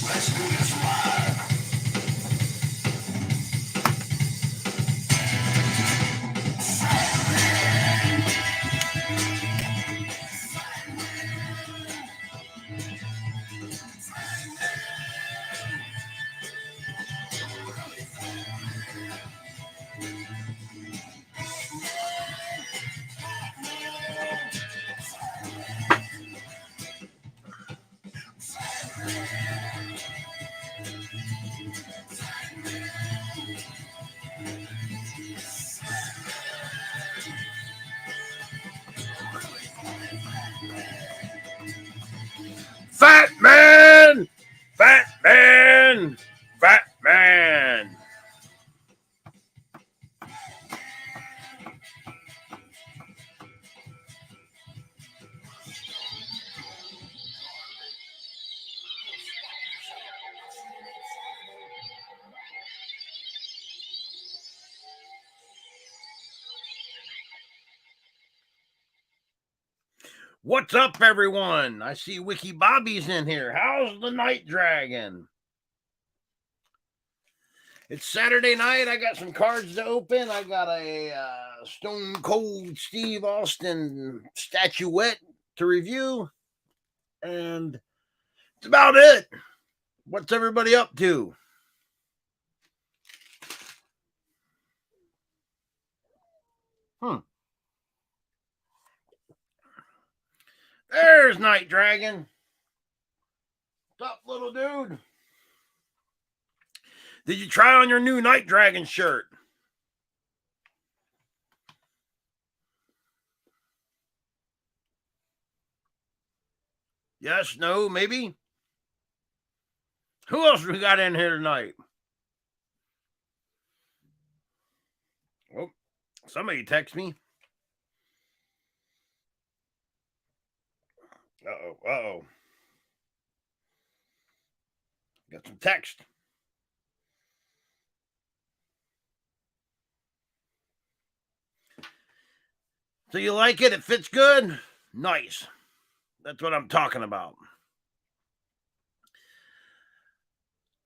Let's do this live. Fat man! Fat man! Fat man! What's up, everyone? I see Wiki Bobby's in here. How's the Night Dragon? It's Saturday night. I got some cards to open. I got a Stone Cold Steve Austin statuette to review. And that's about it. What's everybody up to? There's Night Dragon. What's up, little dude? Did you try on your new Night Dragon shirt? Yes, no, maybe? Who else we got in here tonight? Oh, somebody text me. Uh-oh. Got some text. So you like it? It fits good? Nice. That's what I'm talking about.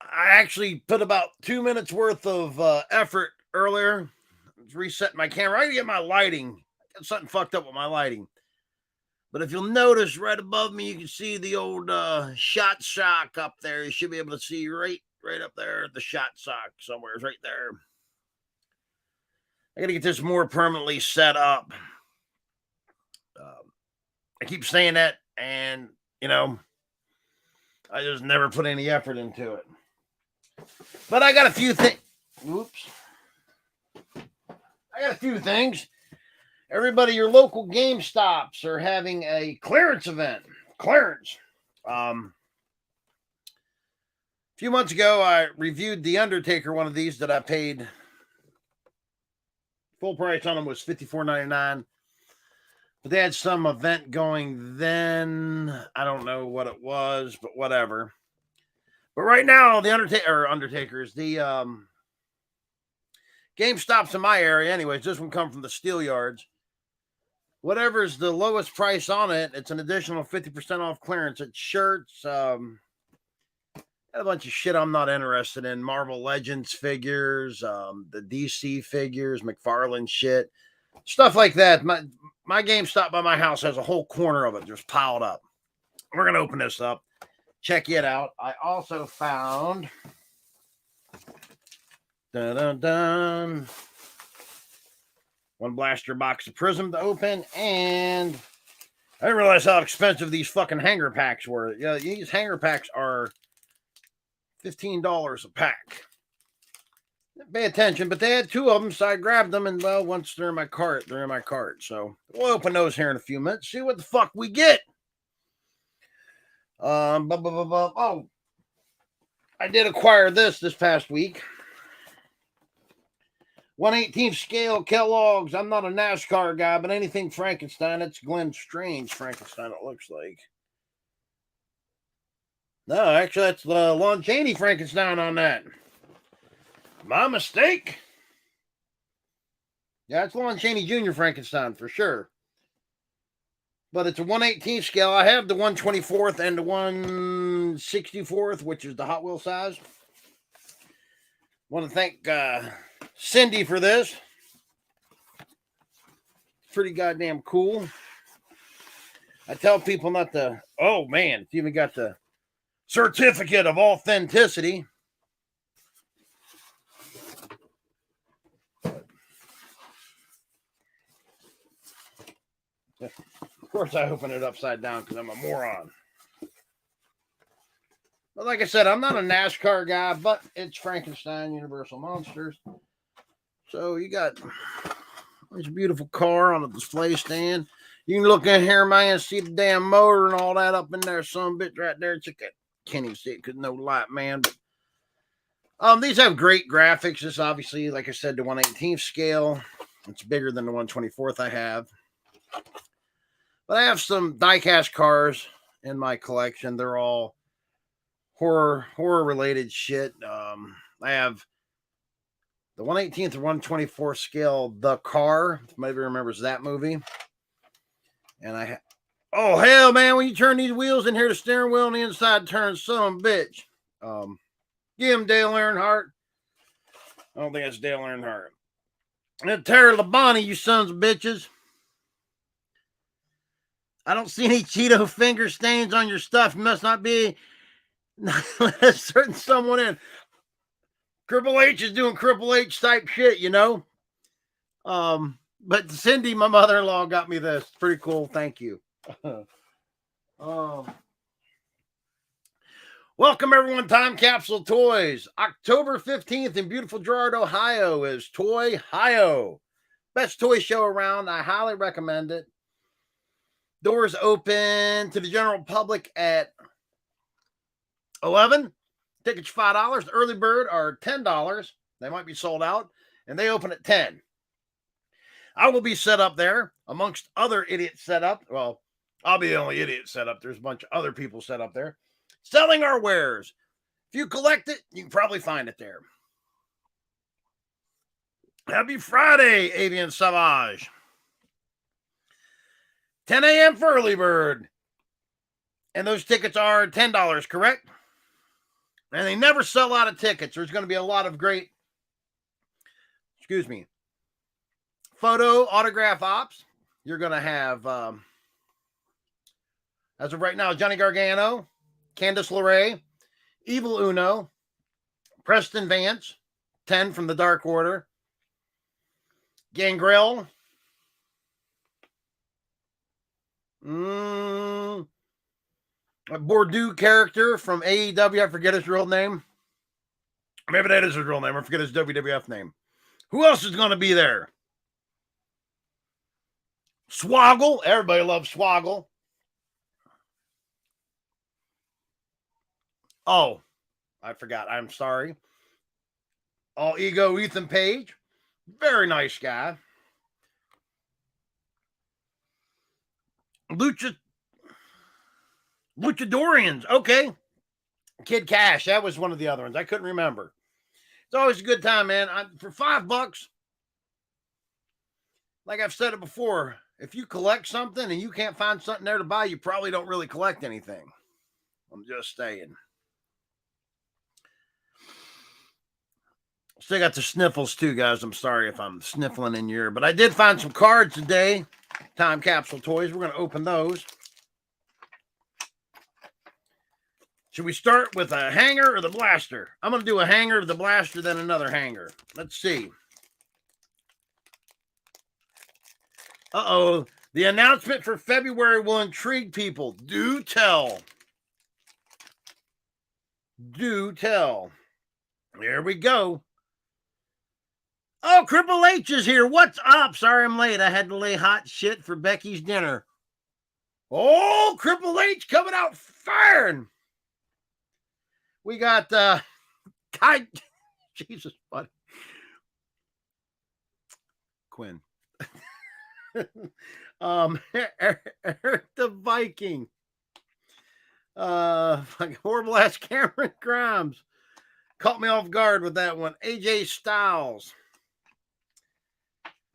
I actually put about 2 minutes worth of effort earlier. Reset my camera. I gotta get my lighting. Got something fucked up with my lighting. But if you'll notice right above me, you can see the old shot sock up there. You should be able to see right up there, the shot sock somewhere is right there. I got to get this more permanently set up. I keep saying that, and, I just never put any effort into it. But I got a few things. Oops. I got a few things. Everybody, your local GameStops are having a clearance event. Clearance. A few months ago, I reviewed The Undertaker, one of these that I paid full price on them was $54.99. But they had some event going then. I don't know what it was, but whatever. But right now, the Undertakers, the GameStops in my area, anyways, this one come from the Steel Yards. Whatever's the lowest price on it, it's an additional 50% off clearance. It's shirts, a bunch of shit I'm not interested in. Marvel Legends figures, the DC figures, McFarlane shit, stuff like that. My GameStop by my house has a whole corner of it just piled up. We're going to open this up. Check it out. I also found one blaster box of Prism to open, and I didn't realize how expensive these fucking hanger packs were. Yeah, these hanger packs are $15 a pack. Pay attention, but they had two of them, so I grabbed them, and well, once they're in my cart, they're in my cart. So we'll open those here in a few minutes, see what the fuck we get. Oh, I did acquire this past week. 1/18 scale Kellogg's. I'm not a NASCAR guy, but anything Frankenstein, it's Glenn Strange Frankenstein, it looks like. No, actually, that's the Lon Chaney Frankenstein on that. My mistake. Yeah, it's Lon Chaney Jr. Frankenstein for sure. but it's a 1/18 scale. I have the 1/24 and the 1/64, which is the Hot Wheel size. Want to thank Cindy for this. Pretty goddamn cool. I tell people not to. Oh man, it's even got the certificate of authenticity. Of course, I open it upside down because I'm a moron. But like I said, I'm not a NASCAR guy, but it's Frankenstein Universal Monsters. So you got this beautiful car on a display stand. You can look in here, man, see the damn motor and all that up in there. Some bitch right there. Can't even see it because no light, man. But these have great graphics. This obviously, like I said, the 1/18 scale. It's bigger than the 1/24 I have. But I have some diecast cars in my collection. They're all horror related shit. I have the 1/18 or 1/24 scale, The Car. If anybody remembers that movie. And oh hell, man! When you turn these wheels in here, the steering wheel on the inside turns, son of a bitch. Give him Dale Earnhardt. I don't think it's Dale Earnhardt. And Terry Labonte, you sons of bitches. I don't see any Cheeto finger stains on your stuff. You must not be a certain someone in. Triple H is doing Triple H type shit, you know. But Cindy, my mother-in-law, got me this. Pretty cool. Thank you. Welcome, everyone. Time Capsule Toys. October 15th in beautiful Girard, Ohio is Toy-Hio. Best toy show around. I highly recommend it. Doors open to the general public at 11. Tickets $5. Early bird are $10. They might be sold out. And they open at 10. I will be set up there amongst other idiots set up. Well, I'll be the only idiot set up. There's a bunch of other people set up there selling our wares. If you collect it, you can probably find it there. Happy Friday, Avian Savage. 10 a.m. for early bird. And those tickets are $10, correct? And they never sell out of tickets. There's going to be a lot of great, photo autograph ops. You're going to have, as of right now, Johnny Gargano, Candice LeRae, Evil Uno, Preston Vance, 10 from the Dark Order, Gangrel, a Bordeaux character from AEW. I forget his real name. Maybe that is his real name. I forget his WWF name. Who else is going to be there? Swoggle. Everybody loves Swoggle. Oh, I forgot. I'm sorry. All Ego Ethan Page. Very nice guy. Luchadorians. Okay. Kid Cash. That was one of the other ones. I couldn't remember. It's always a good time, man. For $5, like I've said it before, if you collect something and you can't find something there to buy, you probably don't really collect anything. I'm just saying. Still got the sniffles too, guys. I'm sorry if I'm sniffling in your ear, but I did find some cards today. Time Capsule Toys. We're going to open those. Should we start with a hanger or the blaster? I'm going to do a hanger, the blaster, then another hanger. Let's see. Uh-oh. The announcement for February will intrigue people. Do tell. Do tell. There we go. Oh, Triple H is here. What's up? Sorry I'm late. I had to lay hot shit for Becky's dinner. Oh, Triple H coming out firing. We got Jesus, buddy. Quinn. Eric the Viking. Horrible ass Cameron Grimes. Caught me off guard with that one. AJ Styles.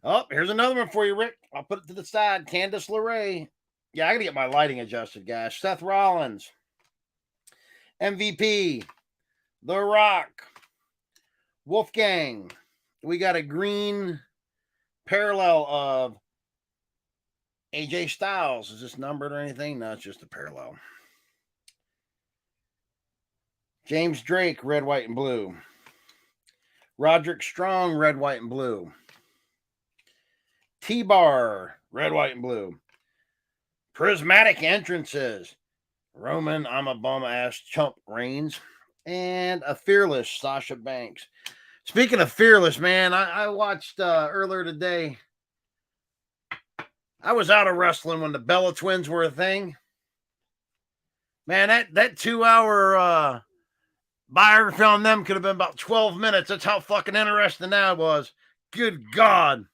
Oh, here's another one for you, Rick. I'll put it to the side. Candice LeRae. Yeah, I gotta get my lighting adjusted, guys. Seth Rollins, MVP, The Rock, Wolfgang. We got a green parallel of AJ Styles. Is this numbered or anything? No, it's just a parallel. James Drake, red, white, and blue. Roderick Strong, red, white, and blue. T-Bar, red, white, and blue. Prismatic entrances. Roman, I'm a bum ass chump Reigns. And a Fearless, Sasha Banks. Speaking of Fearless, man, I watched earlier today. I was out of wrestling when the Bella Twins were a thing. Man, that 2-hour biography on them could have been about 12 minutes. That's how fucking interesting that was. Good God.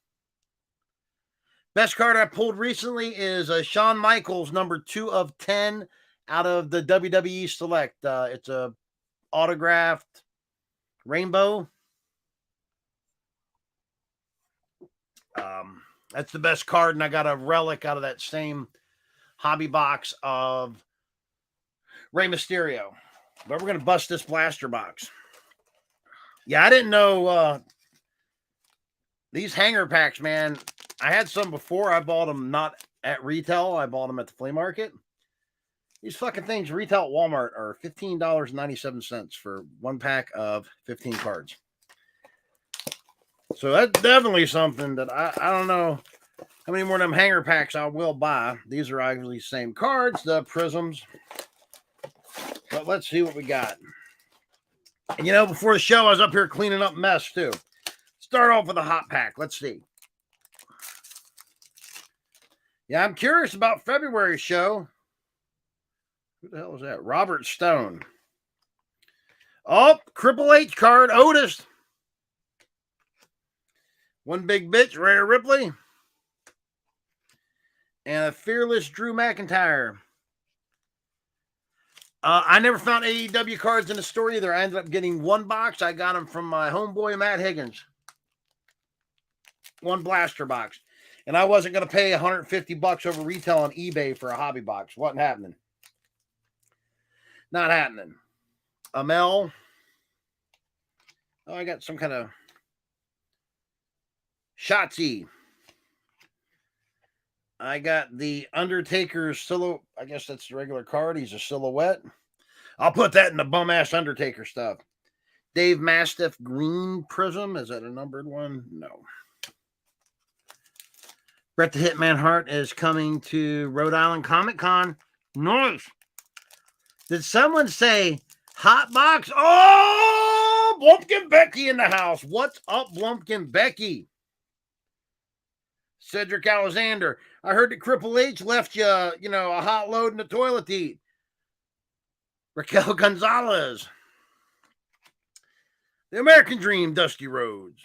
Best card I pulled recently is Shawn Michaels, number 2 of 10 out of the WWE Select. It's a autographed rainbow. That's the best card, and I got a relic out of that same hobby box of Rey Mysterio. But we're going to bust this blaster box. Yeah, I didn't know these hanger packs, man. I had some before. I bought them not at retail. I bought them at the flea market. These fucking things retail at Walmart are $15.97 for one pack of 15 cards. So that's definitely something that I don't know how many more of them hanger packs I will buy. These are obviously the same cards, the prisms. But let's see what we got. And you know, before the show, I was up here cleaning up mess too. Start off with a hot pack. Let's see. Yeah, I'm curious about February's show. Who the hell is that? Robert Stone. Oh, Triple H card, Otis. One big bitch, Rhea Ripley. And a Fearless Drew McIntyre. I never found AEW cards in the store either. I ended up getting one box. I got them from my homeboy, Matt Higgins. One blaster box. And I wasn't going to pay $150 over retail on eBay for a hobby box. Wasn't happening. Not happening. Amel. Oh, I got some kind of Shotzi. I got the Undertaker's silhouette. I guess that's the regular card. He's a silhouette. I'll put that in the bum-ass Undertaker stuff. Dave Mastiff Green Prism. Is that a numbered one? No. Bret the Hitman Hart is coming to Rhode Island Comic Con. Nice. Did someone say hot box? Oh, Blumpkin Becky in the house. What's up, Blumpkin Becky? Cedric Alexander. I heard that Triple H left you, a hot load in the toilet to eat. Raquel Gonzalez. The American Dream, Dusty Rhodes.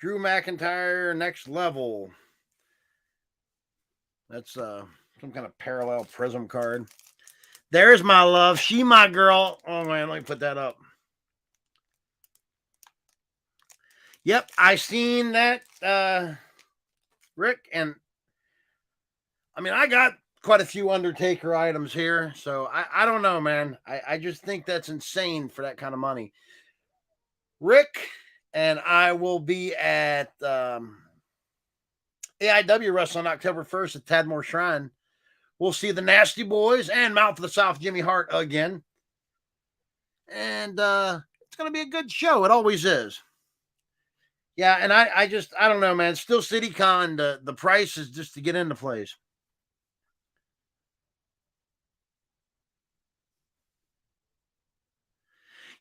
Drew McIntyre, Next Level. That's some kind of parallel prism card. There's my love. She my girl. Oh, man, let me put that up. Yep, I seen that, Rick. And, I mean, I got quite a few Undertaker items here. So, I don't know, man. I just think that's insane for that kind of money. Rick and I will be at AIW Wrestling October 1st at Tadmore Shrine. We'll see the Nasty Boys and Mouth of the South Jimmy Hart again. And it's going to be a good show. It always is. Yeah, and I don't know, man. Still CityCon, the price is just to get into place.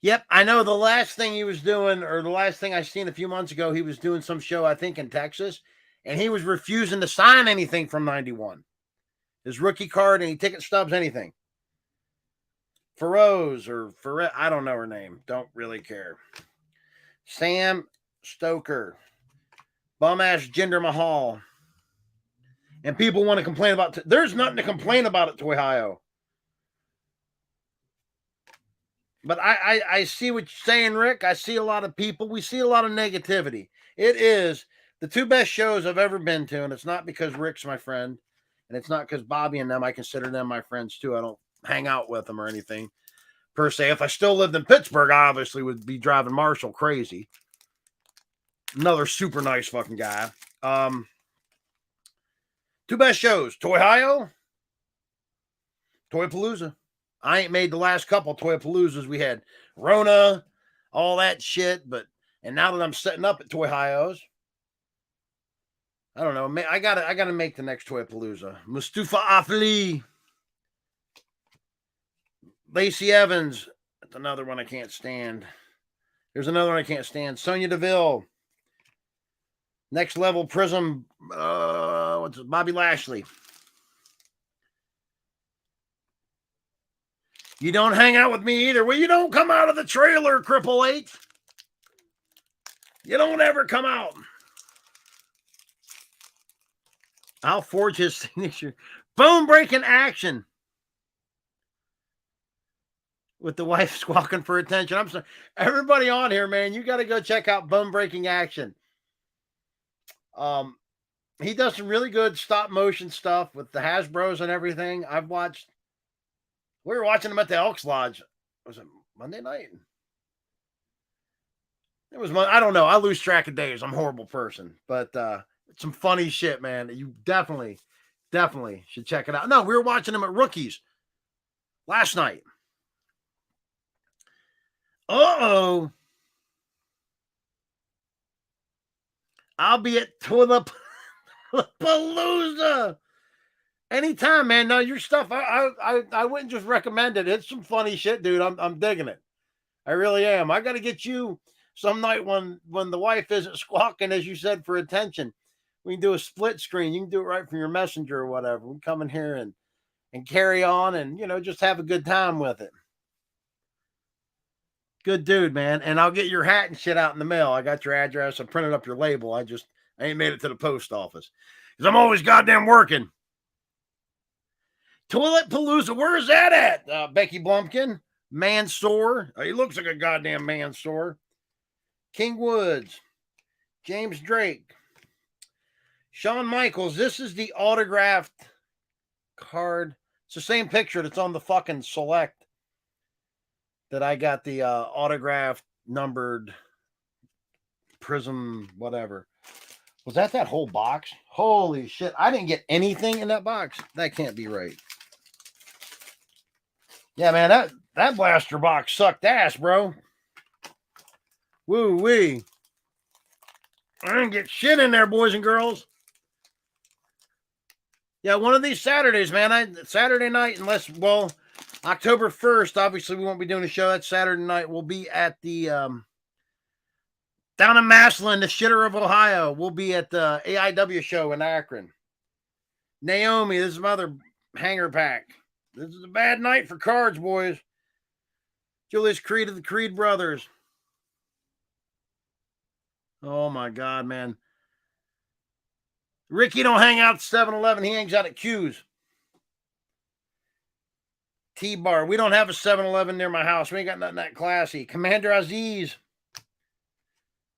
Yep, I know the last thing he was doing, or the last thing I seen a few months ago, he was doing some show, I think, in Texas, and he was refusing to sign anything from 91. His rookie card, any ticket stubs, anything. Feroz or I don't know her name. Don't really care. Sam Stoker. Bum-ass Jinder Mahal. And people want to complain about there's nothing to complain about at Toy Hio. But I see what you're saying, Rick. I see a lot of people. We see a lot of negativity. It is The two best shows I've ever been to, and it's not because Rick's my friend, and it's not because Bobby and them, I consider them my friends too. I don't hang out with them or anything per se. If I still lived in Pittsburgh, I obviously would be driving Marshall crazy. Another super nice fucking guy. Two best shows, Toy-Hio, Toy-Palooza. I ain't made the last couple Toy-Paloozas. We had Rona, all that shit, and now that I'm setting up at Toy-Hio's, I don't know. I gotta make the next Toy-Palooza. Mustafa Ali, Lacey Evans. That's another one I can't stand. There's another one I can't stand. Sonya Deville. Next Level Prism. What's it? Bobby Lashley. You don't hang out with me either. Well, you don't come out of the trailer, Cripple 8. You don't ever come out. I'll forge his signature. Bone-breaking action. With the wife squawking for attention. I'm sorry. Everybody on here, man, you got to go check out Bone-breaking action. He does some really good stop-motion stuff with the Hasbros and everything. We were watching him at the Elks Lodge. Was it Monday night? It was I don't know. I lose track of days. I'm a horrible person. But some funny shit, man. You definitely should check it out. No, we were watching him at Rookies last night. Uh-oh. I'll be at Toy-Palooza. Anytime, man. No, your stuff, I wouldn't just recommend it. It's some funny shit, dude. I'm digging it. I really am. I got to get you some night when the wife isn't squawking, as you said, for attention. We can do a split screen. You can do it right from your messenger or whatever. We can come in here and carry on and, just have a good time with it. Good dude, man. And I'll get your hat and shit out in the mail. I got your address. I printed up your label. I ain't made it to the post office because I'm always goddamn working. Toilet-Palooza, where's that at? Becky Blumpkin, Mansoor. He looks like a goddamn Mansoor. King Woods, James Drake, Shawn Michaels. This is the autographed card. It's the same picture that's on the fucking Select that I got the autographed, numbered Prism, whatever. Was that whole box? Holy shit. I didn't get anything in that box. That can't be right. Yeah, man, that blaster box sucked ass, bro. Woo-wee. I didn't get shit in there, boys and girls. Yeah, one of these Saturdays, man. Saturday night, October 1st, obviously we won't be doing a show. That Saturday night we'll be at the down in Massillon, the shitter of Ohio. We'll be at the AIW show in Akron. Naomi, this is Mother Hanger Pack. This is a bad night for cards, boys. Julius Creed of the Creed Brothers. Oh, my God, man. Ricky don't hang out at 7-Eleven. He hangs out at Q's. T-Bar. We don't have a 7-Eleven near my house. We ain't got nothing that classy. Commander Aziz.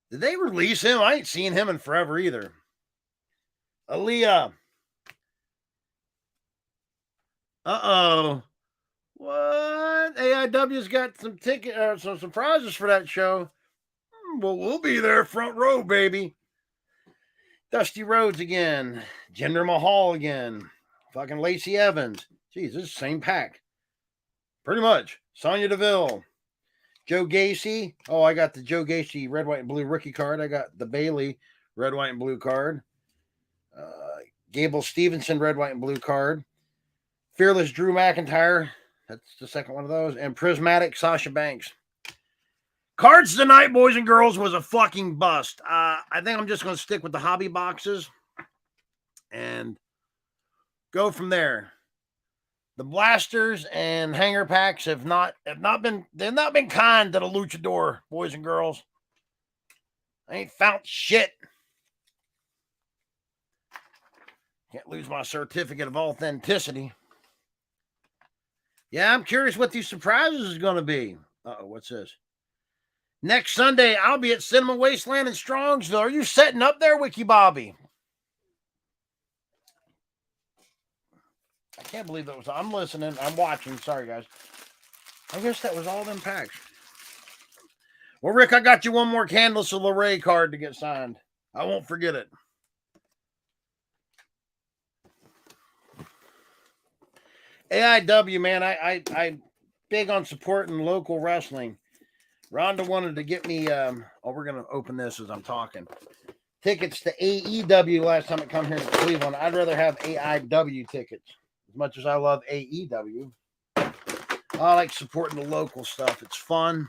Did they release him? I ain't seen him in forever either. Aaliyah. Uh-oh. What? AIW's got some some surprises for that show. Well, we'll be there front row, baby. Dusty Rhodes again. Jinder Mahal again. Fucking Lacey Evans. Jeez, this is the same pack. Pretty much. Sonya Deville. Joe Gacy. Oh, I got the Joe Gacy red, white, and blue rookie card. I got the Bailey red, white, and blue card. Gable Stevenson red, white, and blue card. Fearless Drew McIntyre. That's the second one of those. And Prismatic Sasha Banks. Cards tonight, boys and girls, was a fucking bust. I think I'm just going to stick with the hobby boxes and go from there. The blasters and hanger packs have not been kind to the luchador, boys and girls. I ain't found shit. Can't lose my certificate of authenticity. Yeah, I'm curious what these surprises is going to be. Uh-oh, what's this? Next Sunday, I'll be at Cinema Wasteland in Strongsville. Are you setting up there, Wiki Bobby? I can't believe that was. I'm listening. I'm watching. Sorry, guys. I guess that was all them packs. Well, Rick, I got you one more Candace LeRae card to get signed. I won't forget it. AIW, man, I big on supporting local wrestling. Rhonda wanted to get me. We're gonna open this as I'm talking. Tickets to AEW last time it come here to Cleveland. I'd rather have AIW tickets as much as I love AEW. I like supporting the local stuff. It's fun.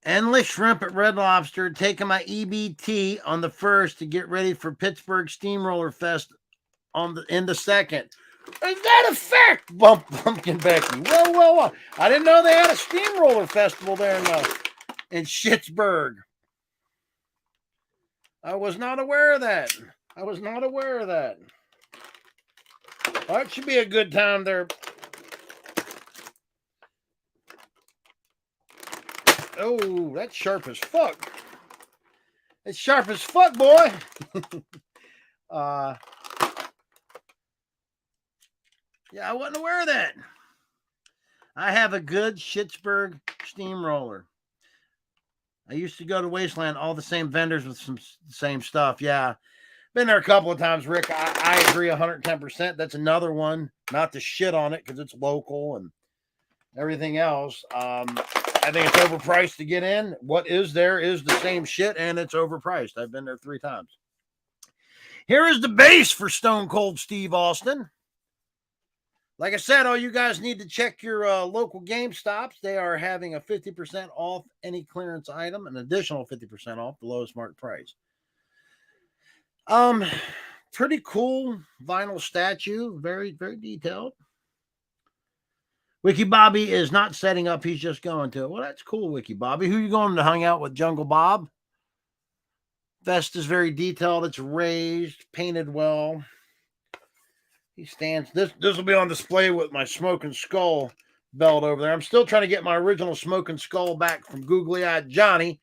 Endless Shrimp at Red Lobster, taking my EBT on the 1st to get ready for Pittsburgh Steamroller Fest in the 2nd. Is that a fact, Pumpkin Becky? Whoa. I didn't know they had a steamroller festival there in Schittsburg. I was not aware of that. Well, it should be a good time there. Oh, that's sharp as fuck. It's sharp as fuck, boy. Yeah, I wasn't aware of that. I have a good Schittsburg steamroller. I used to go to Wasteland, all the same vendors with some same stuff. Yeah. Been there a couple of times, Rick. I agree 110%. That's another one. Not to shit on it because it's local and everything else. I think it's overpriced to get in. What is there is the same shit, and it's overpriced. I've been there 3 times. Here is the base for Stone Cold Steve Austin. Like I said, all you guys need to check your local GameStops. They are having a 50% off any clearance item, an additional 50% off the lowest market price. Pretty cool vinyl statue, very, very detailed. Wiki Bobby is not setting up, he's just going to. Well, that's cool, Wiki Bobby. Who are you going to hang out with, Jungle Bob? Vest is very detailed. It's raised, painted well. He stands. This will be on display with my Smoking Skull belt over there. I'm still trying to get my original Smoking Skull back from Googly Eyed Johnny,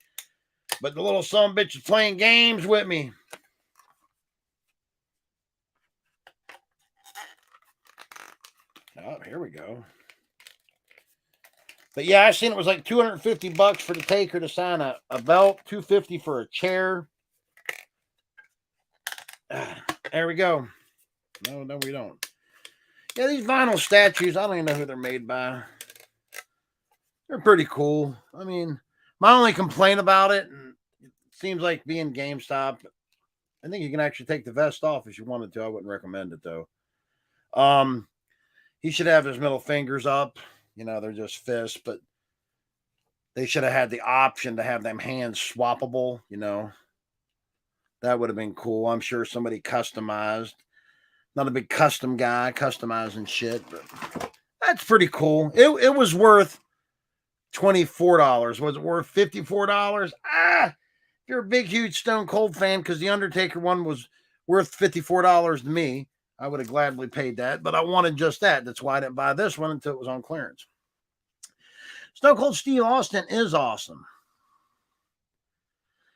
but the little sumbitch is playing games with me. Oh, here we go. But yeah, I seen it was like $250 for the taker to sign a belt, $250 for a chair. There we go. No, we don't. Yeah, these vinyl statues, I don't even know who they're made by. They're pretty cool. I mean, my only complaint about it, and it seems like being GameStop, I think you can actually take the vest off if you wanted to. I wouldn't recommend it, though. He should have his middle fingers up. You know, they're just fists, but they should have had the option to have them hands swappable, you know. That would have been cool. I'm sure somebody customized. Not a big custom guy, customizing shit, but that's pretty cool. It was worth $24. Was it worth $54? If you're a big, huge Stone Cold fan, because the Undertaker one was worth $54 to me, I would have gladly paid that, but I wanted just that. That's why I didn't buy this one until it was on clearance. Stone Cold Steve Austin is awesome.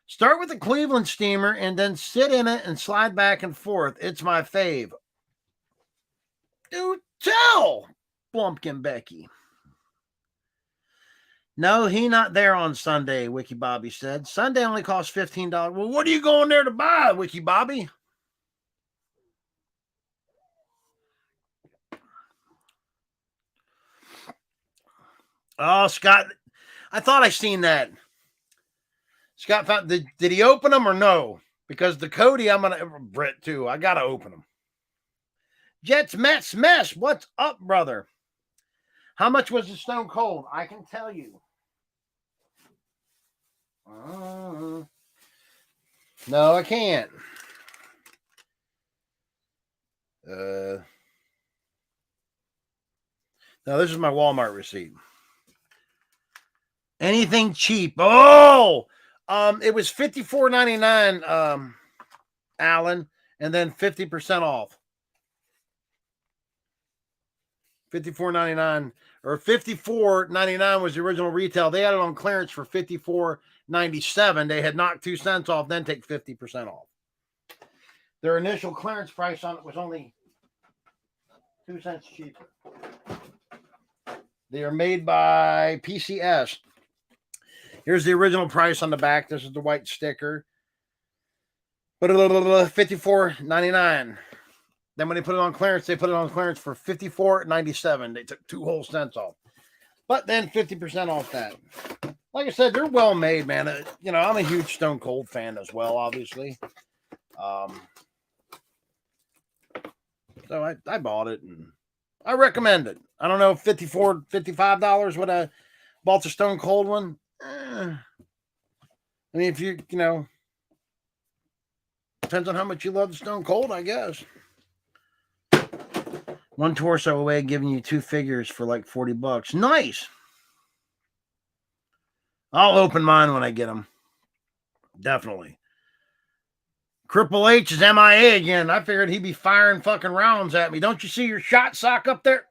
Start with the Cleveland steamer and then sit in it and slide back and forth. It's my fave. Do tell, Plumpkin Becky. No, he not there on Sunday, Wiki Bobby said. Sunday only costs $15. Well, what are you going there to buy, Wiki Bobby? Oh, Scott, I thought I seen that. Scott found, did he open them or no? Because the Cody, I'm going to, Brett too, I got to open them. Jets Mets Mesh, what's up, brother? How much was the Stone Cold? I can tell you. No, I can't. No, this is my Walmart receipt. Anything cheap? Oh, it was $54.99, Alan, and then 50% off. $54.99 or $54.99 was the original retail. They had it on clearance for $54.97. They had knocked 2 cents off, then take 50% off. Their initial clearance price on it was only 2 cents cheaper. They are made by PCS. Here's the original price on the back. This is the white sticker. But $54.99. Then when they put it on clearance, they put it on clearance for $54.97. They took 2 whole cents off. But then 50% off that. Like I said, they're well made, man. I'm a huge Stone Cold fan as well, obviously. So I bought it and I recommend it. I don't know, $54, $55 would I bought the Stone Cold one. I mean, if depends on how much you love the Stone Cold, I guess. One torso away, giving you 2 figures for like $40. Nice. I'll open mine when I get them. Definitely. Triple H is MIA again. I figured he'd be firing fucking rounds at me. Don't you see your shot sock up there?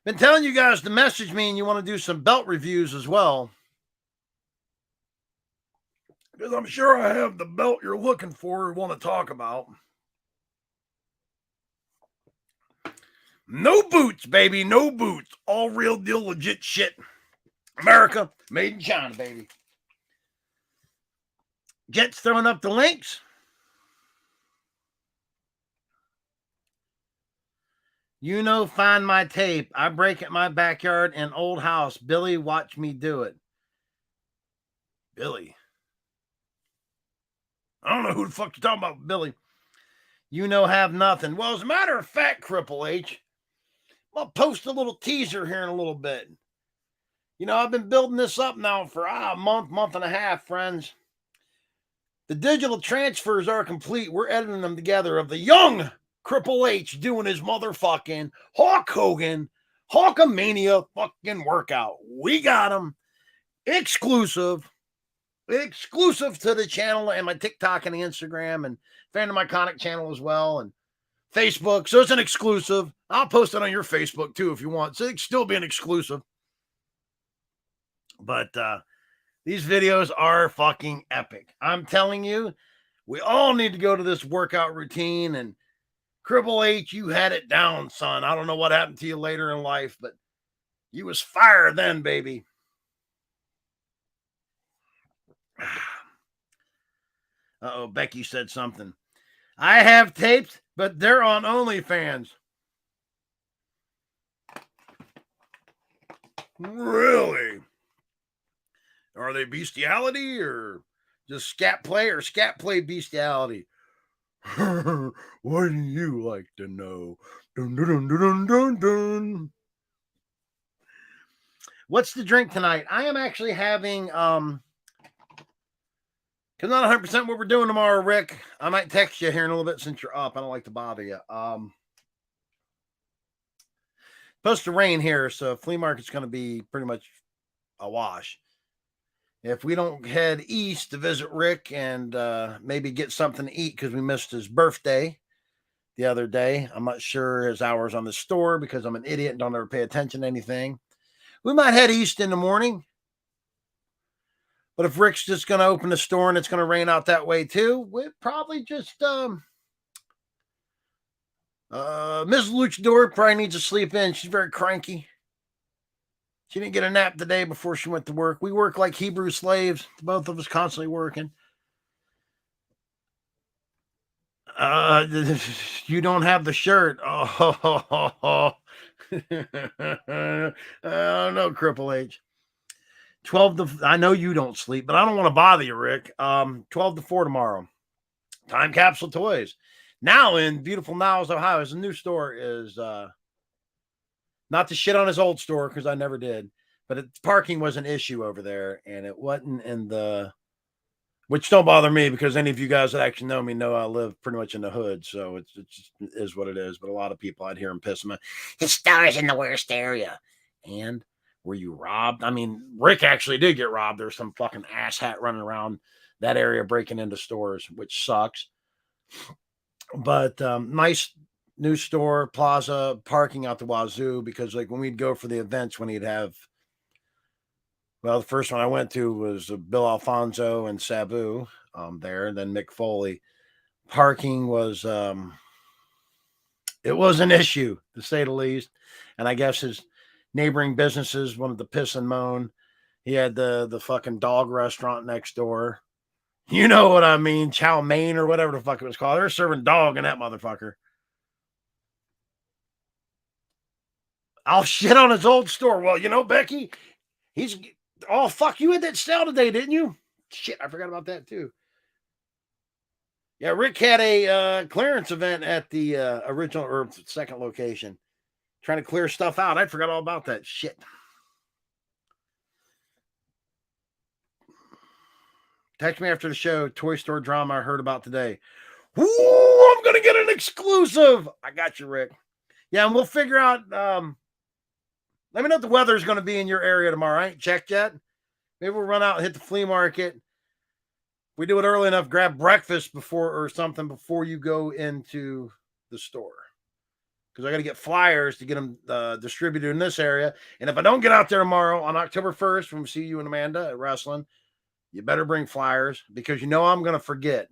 Been telling you guys to message me and you want to do some belt reviews as well. Because I'm sure I have the belt you're looking for or want to talk about. No boots, baby. No boots. All real deal legit shit. America, made in China, baby. Jet's throwing up the links. Find my tape. I break at my backyard and old house. Billy, watch me do it. Billy. I don't know who the fuck you're talking about, Billy. Have nothing. Well, as a matter of fact, Triple H, I'll post a little teaser here in a little bit. I've been building this up now for a month and a half, friends. The digital transfers are complete. We're editing them together of the young Triple H doing his motherfucking Hulk Hogan, Hulkamania fucking workout. We got him exclusive to the channel and my TikTok and the Instagram and Fandom Iconic channel as well and Facebook. So it's an exclusive. I'll post it on your Facebook too if you want. So it can still be an exclusive. But these videos are fucking epic. I'm telling you, we all need to go to this workout routine. And Triple H, you had it down, son. I don't know what happened to you later in life, but you was fire then, baby. Uh-oh, Becky said something. I have tapes, but they're on OnlyFans. Really? Are they bestiality or just scat play or scat play bestiality? Wouldn't you like to know? Dun, dun, dun, dun, dun, dun. What's the drink tonight? I am actually having because not 100% what we're doing tomorrow, Rick. I might text you here in a little bit since you're up. I don't like to bother you. Supposed to rain here, so flea market's going to be pretty much a wash. If we don't head east to visit Rick and maybe get something to eat because we missed his birthday the other day. I'm not sure his hours on the store because I'm an idiot and don't ever pay attention to anything. We might head east in the morning. But if Rick's just going to open the store and it's going to rain out that way too, we'd probably just Mrs. Luchador probably needs to sleep in. She's very cranky. She didn't get a nap today before she went to work. We work like Hebrew slaves, both of us constantly working. You don't have the shirt. Oh, no, Triple H. 12 to, I know you don't sleep, but I don't want to bother you, Rick. 12 to 4 tomorrow. Time Capsule Toys. Now in beautiful Niles, Ohio. His new store is not to shit on his old store because I never did, but parking was an issue over there, and it wasn't in the, which don't bother me because any of you guys that actually know me know I live pretty much in the hood, so it is what it is. But a lot of people, I'd hear them piss them. His store's in the worst area, and were you robbed? I mean, Rick actually did get robbed. There's some fucking asshat running around that area breaking into stores, which sucks. But nice new store, plaza, parking out the wazoo, because like when we'd go for the events, when he'd have, well, the first one I went to was Bill Alfonso and Sabu there, and then Mick Foley. Parking was it was an issue to say the least, and I guess his neighboring businesses wanted to piss and moan. He had the fucking dog restaurant next door. You know what I mean? Chow mein or whatever the fuck it was called. They're serving dog in that motherfucker. I'll shit on his old store. Well, you know, Becky, he's oh fuck, you had that sale today, didn't you? Shit, I forgot about that too. Yeah, Rick had a clearance event at the original or second location, trying to clear stuff out. I forgot all about that shit. Text me after the show. Toy store drama I heard about today. Ooh, I'm gonna get an exclusive. I got you, Rick. Yeah, and we'll figure out. Let me know what the weather is going to be in your area tomorrow. I ain't checked yet. Maybe we'll run out and hit the flea market. We do it early enough, grab breakfast before or something before you go into the store. Because I got to get flyers to get them distributed in this area. And if I don't get out there tomorrow on October 1st, when we see you and Amanda at wrestling, you better bring flyers because you know I'm going to forget.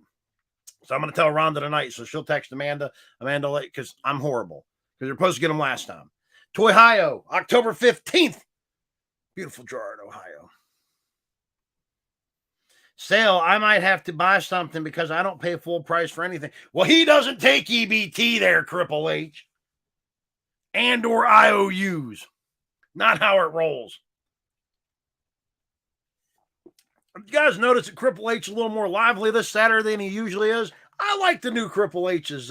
So I'm going to tell Rhonda tonight. So she'll text Amanda late because I'm horrible. Because you're supposed to get them last time. Toy Ohio, October 15th. Beautiful Gerard, Ohio. Sale, I might have to buy something because I don't pay full price for anything. Well, he doesn't take EBT there, Triple H. And or IOUs. Not how it rolls. You guys notice that Triple H is a little more lively this Saturday than he usually is? I like the new Triple H's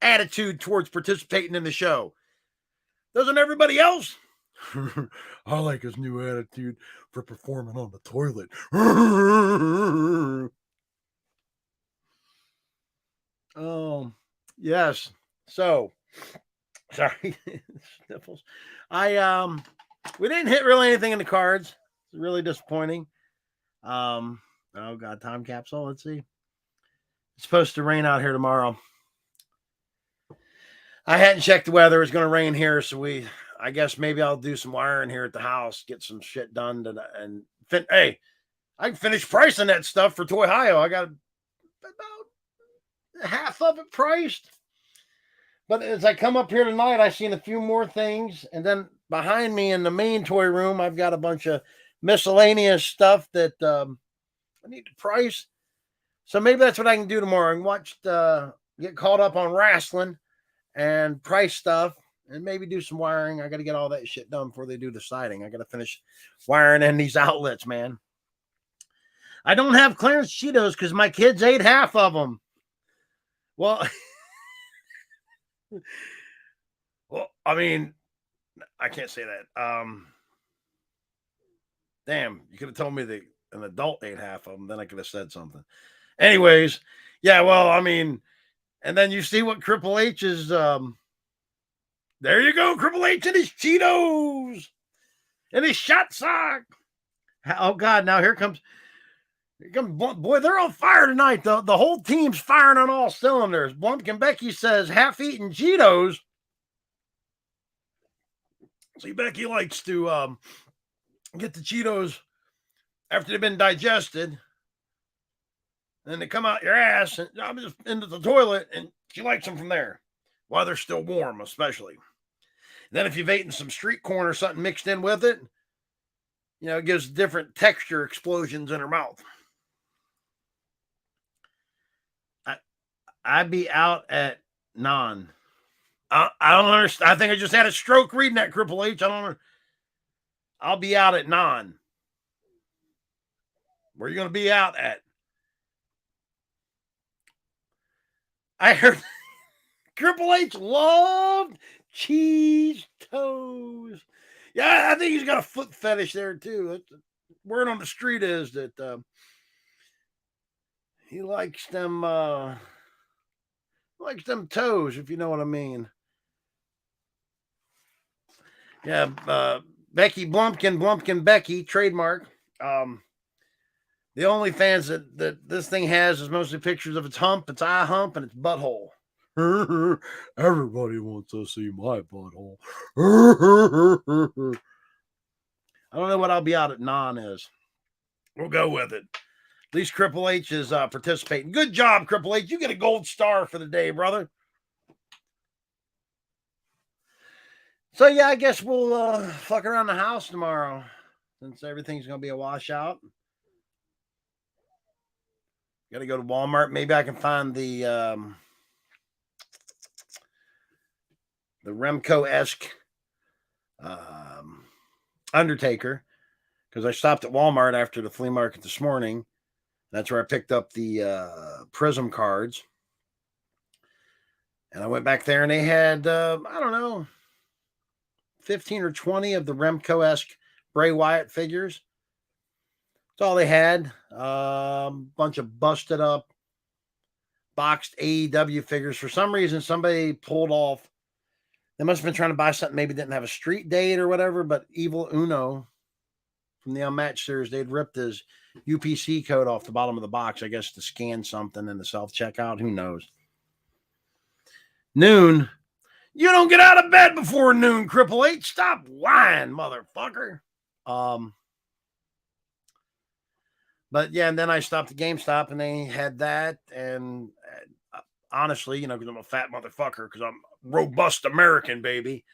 attitude towards participating in the show. Doesn't everybody else? I like his new attitude for performing on the toilet. Yes. So, sorry, sniffles. We didn't hit really anything in the cards. It's really disappointing. Oh god, time capsule. Let's see. It's supposed to rain out here tomorrow. I hadn't checked the weather. It's going to rain here, so I guess maybe I'll do some wiring here at the house, get some shit done, hey, I can finish pricing that stuff for Toy Ohio. I got about half of it priced. But as I come up here tonight, I seen a few more things, and then behind me in the main toy room, I've got a bunch of miscellaneous stuff that I need to price. So maybe that's what I can do tomorrow and get caught up on wrestling and price stuff and maybe do some wiring. I got to get all that shit done before they do the siding. I got to finish wiring in these outlets, man. I don't have clearance Cheetos because my kids ate half of them. Well, I mean, I can't say that. Damn, you could have told me that an adult ate half of them. Then I could have said something. Anyways, yeah, well, I mean, and then you see what Triple H is. There you go, Triple H and his Cheetos and his shot sock. Oh God! Now here comes boy. They're on fire tonight. The whole team's firing on all cylinders. Blumpkin Becky says half-eaten Cheetos. See, Becky likes to get the Cheetos after they've been digested. And they come out your ass and I'm just into the toilet, and she likes them from there while they're still warm, especially. And then if you've eaten some street corn or something mixed in with it, it gives different texture explosions in her mouth. I'd be out at 9. I don't understand. I think I just had a stroke reading that, Triple H. I don't know. I'll be out at 9. Where are you going to be out at? I heard Triple H loved cheese toes. Yeah, I think he's got a foot fetish there too. Word on the street is that he likes them toes, if you know what I mean. Yeah, Becky Blumpkin Becky, trademark. The only fans that this thing has is mostly pictures of its hump, its eye hump, and its butthole. Everybody wants to see my butthole. I don't know what I'll be out at non is. We'll go with it. At least Triple H is participating. Good job, Triple H. You get a gold star for the day, brother. So, yeah, I guess we'll fuck around the house tomorrow since everything's going to be a washout. Got to go to Walmart. Maybe I can find the Remco-esque Undertaker, because I stopped at Walmart after the flea market this morning. That's where I picked up the Prism cards. And I went back there and they had, I don't know, 15 or 20 of the Remco-esque Bray Wyatt figures. That's all they had. Bunch of busted up, boxed AEW figures. For some reason, somebody pulled off. They must have been trying to buy something, maybe didn't have a street date or whatever, but Evil Uno from the Unmatched series, they'd ripped his UPC code off the bottom of the box, I guess, to scan something in the self-checkout. Who knows? Noon. You don't get out of bed before noon, Triple H. Stop lying, motherfucker. But yeah, and then I stopped at GameStop and they had that. And honestly, because I'm a fat motherfucker, because I'm robust American, baby.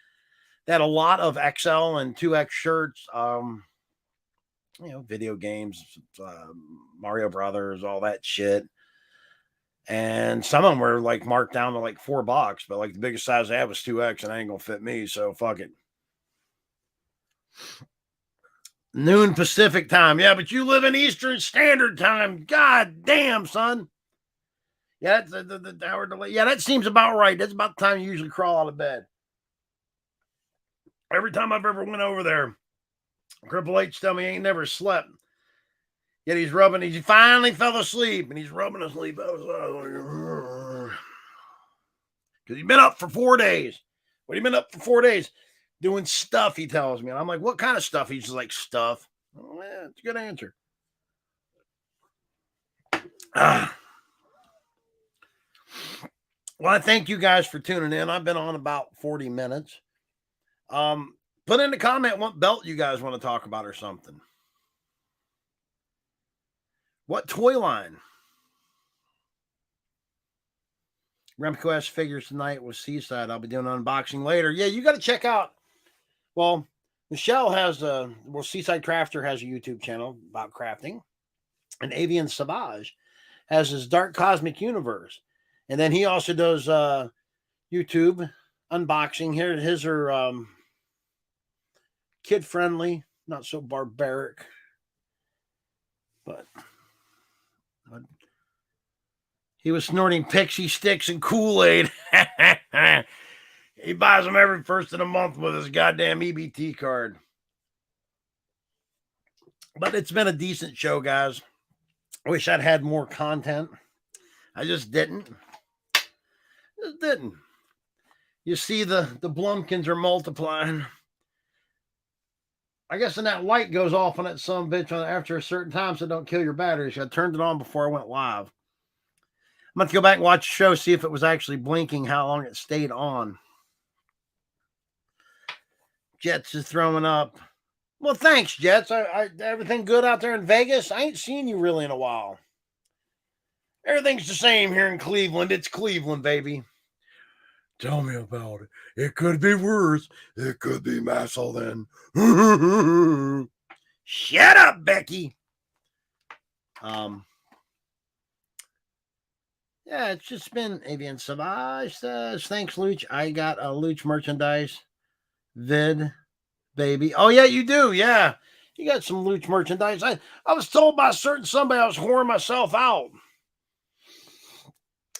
They had a lot of XL and 2X shirts, video games, Mario Brothers, all that shit. And some of them were like marked down to like $4, but like the biggest size I had was 2X and it ain't gonna fit me, so fuck it. Noon Pacific time. Yeah, but you live in Eastern Standard Time. God damn, son. Yeah, that's the hour delay. Yeah, that seems about right. That's about the time you usually crawl out of bed. Every time I've ever went over there, Triple H tell me he ain't never slept. Yet he finally fell asleep, and he's rubbing asleep. Because he's been up for 4 days. What have you been up for 4 days? Doing stuff, he tells me. And I'm like, what kind of stuff? He's just like, stuff. Oh, yeah, it's a good answer. Well, I thank you guys for tuning in. I've been on about 40 minutes. Put in the comment what belt you guys want to talk about or something. What toy line? Remco-esque figures tonight with Seaside. I'll be doing an unboxing later. Yeah, you got to check out. Well, Michelle has Seaside Crafter has a YouTube channel about crafting. And Avian Savage has his Dark Cosmic Universe. And then he also does YouTube unboxing. His are kid-friendly, not so barbaric. But he was snorting pixie sticks and Kool-Aid. He buys them every first of the month with his goddamn EBT card. But it's been a decent show, guys. I wish I'd had more content. I just didn't. You see, the Blumpkins are multiplying. I guess when that light goes off on that son bitch after a certain time, so don't kill your batteries. I turned it on before I went live. I'm going to go back and watch the show, see if it was actually blinking, how long it stayed on. Jets is throwing up. Well, thanks, Jets. Everything good out there in Vegas? I ain't seen you really in a while. Everything's the same here in Cleveland. It's Cleveland, baby. Tell me about it. It could be worse. It could be Massel then. Shut up, Becky. Yeah, it's just been Avian Savage says, thanks, Luch. I got a Luch merchandise vid, baby. Oh, yeah, you do. Yeah. You got some Luch merchandise. I was told by a certain somebody I was whoring myself out.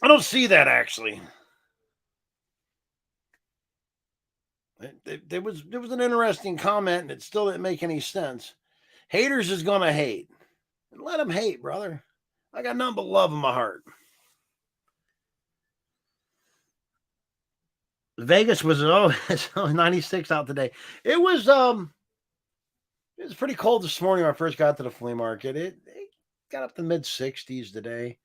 I don't see that, actually. There was an interesting comment, and it still didn't make any sense. Haters is going to hate. And let them hate, brother. I got nothing but love in my heart. Vegas was, it's 96 out today. It was pretty cold this morning when I first got to the flea market. It got up to mid-60s today.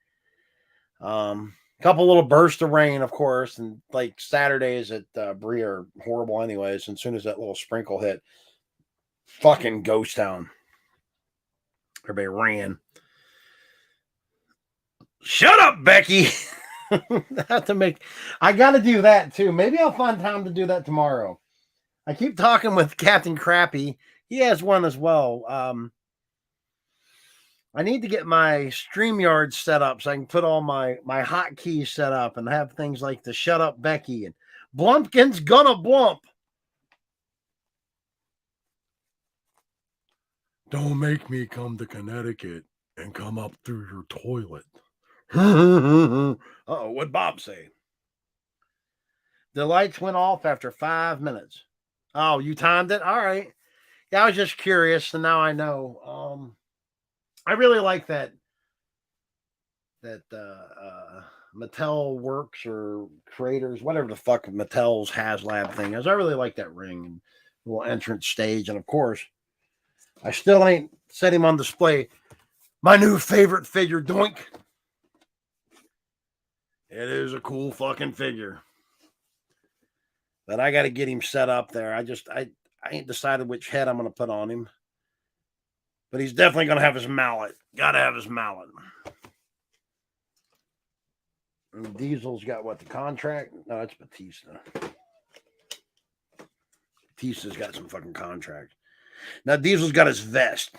Couple little bursts of rain, of course, and like Saturdays at Brie are horrible anyways. And as soon as that little sprinkle hit, fucking ghost town. Everybody ran. Shut up, Becky. I got to do that too. Maybe I'll find time to do that tomorrow. I keep talking with Captain Crappy. He has one as well. I need to get my StreamYard set up so I can put all my hotkeys set up and have things like the Shut Up Becky and Blumpkin's Gonna Blump. Don't make me come to Connecticut and come up through your toilet. Uh-oh, what'd Bob say? The lights went off after 5 minutes. Oh, you timed it? All right. Yeah, I was just curious, and now I know. I really like that Mattel Works or Creators, whatever the fuck Mattel's HasLab thing is. I really like that ring and little entrance stage, and of course, I still ain't set him on display. My new favorite figure, Doink. It is a cool fucking figure. But I got to get him set up there. I ain't decided which head I'm going to put on him. But he's definitely going to have his mallet. Got to have his mallet. And Diesel's got what, the contract? No, that's Batista. Batista's got some fucking contract. Now Diesel's got his vest.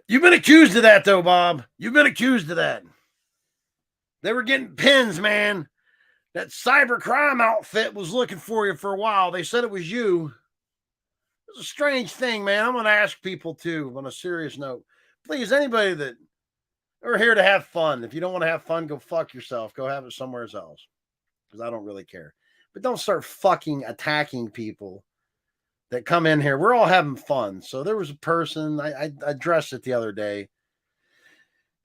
You've been accused of that, though, Bob. You've been accused of that. They were getting pins, man. That cybercrime outfit was looking for you for a while. They said it was you. It's a strange thing, man. I'm going to ask people, too, on a serious note. Please, anybody that are here to have fun. If you don't want to have fun, go fuck yourself. Go have it somewhere else. Because I don't really care. But don't start fucking attacking people that come in here. We're all having fun. So there was a person, I addressed it the other day,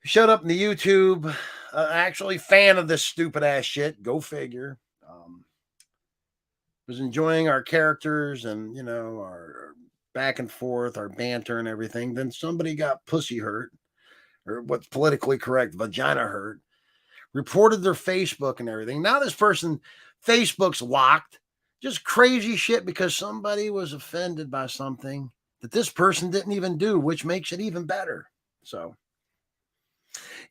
who showed up in the YouTube, actually fan of this stupid ass shit. Go figure. Was enjoying our characters and, our back and forth, our banter and everything. Then somebody got pussy hurt, or what's politically correct, vagina hurt, reported their Facebook and everything. Now this person, Facebook's locked. Just crazy shit because somebody was offended by something that this person didn't even do, which makes it even better. So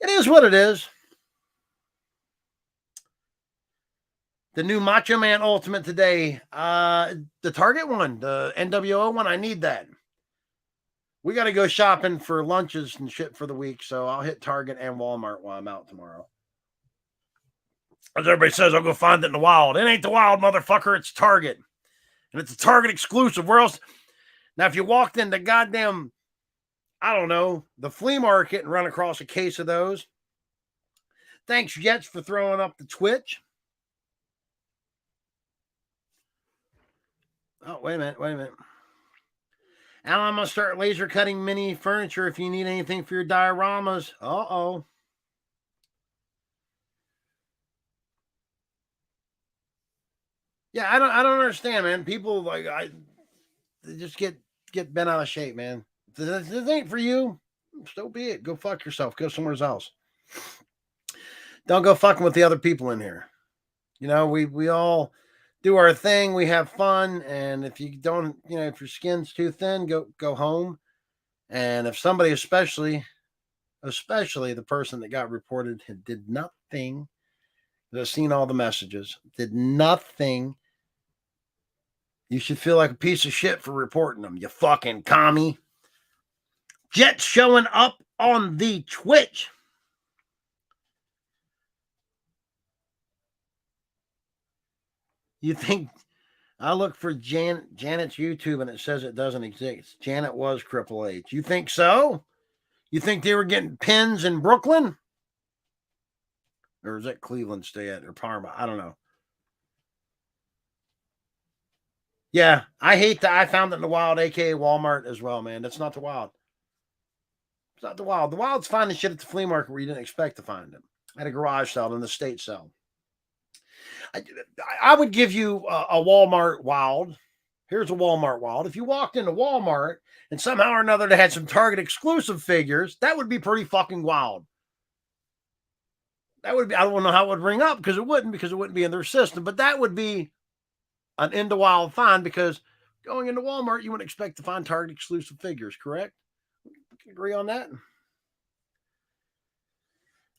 it is what it is. The new Macho Man Ultimate today, the Target one, the NWO one, I need that. We got to go shopping for lunches and shit for the week, so I'll hit Target and Walmart while I'm out tomorrow. As everybody says, I'll go find it in the wild. It ain't the wild, motherfucker. It's Target. And it's a Target exclusive. Where else? Now, if you walked into goddamn, I don't know, the flea market and run across a case of those. Thanks, Jets, for throwing up the Twitch. Oh, wait a minute. Al, I'm going to start laser cutting mini furniture if you need anything for your dioramas. Uh-oh. Yeah, I don't understand, man. People they just get bent out of shape, man. If this ain't for you, so be it. Go fuck yourself. Go somewhere else. Don't go fucking with the other people in here. We all do our thing. We have fun, and if you don't, if your skin's too thin, go home. And if somebody, especially the person that got reported, did nothing, that has seen all the messages, did nothing, you should feel like a piece of shit for reporting them, you fucking commie. Jets showing up on the Twitch. You think I look for Janet's YouTube and it says it doesn't exist. Janet was Triple H. You think so? You think they were getting pins in Brooklyn? Or is that Cleveland State or Parma? I don't know. Yeah, I found it in the wild, aka Walmart as well, man. That's not the wild. It's not the wild. The wild's finding shit at the flea market where you didn't expect to find them. At a garage sale, in the state sale. I would give you a Walmart Wild. Here's a Walmart Wild. If you walked into Walmart and somehow or another they had some Target exclusive figures, that would be pretty fucking wild. That would be, I don't know how it would ring up because it wouldn't be in their system, but that would be an into wild find because going into Walmart, you wouldn't expect to find Target exclusive figures, correct? We can agree on that.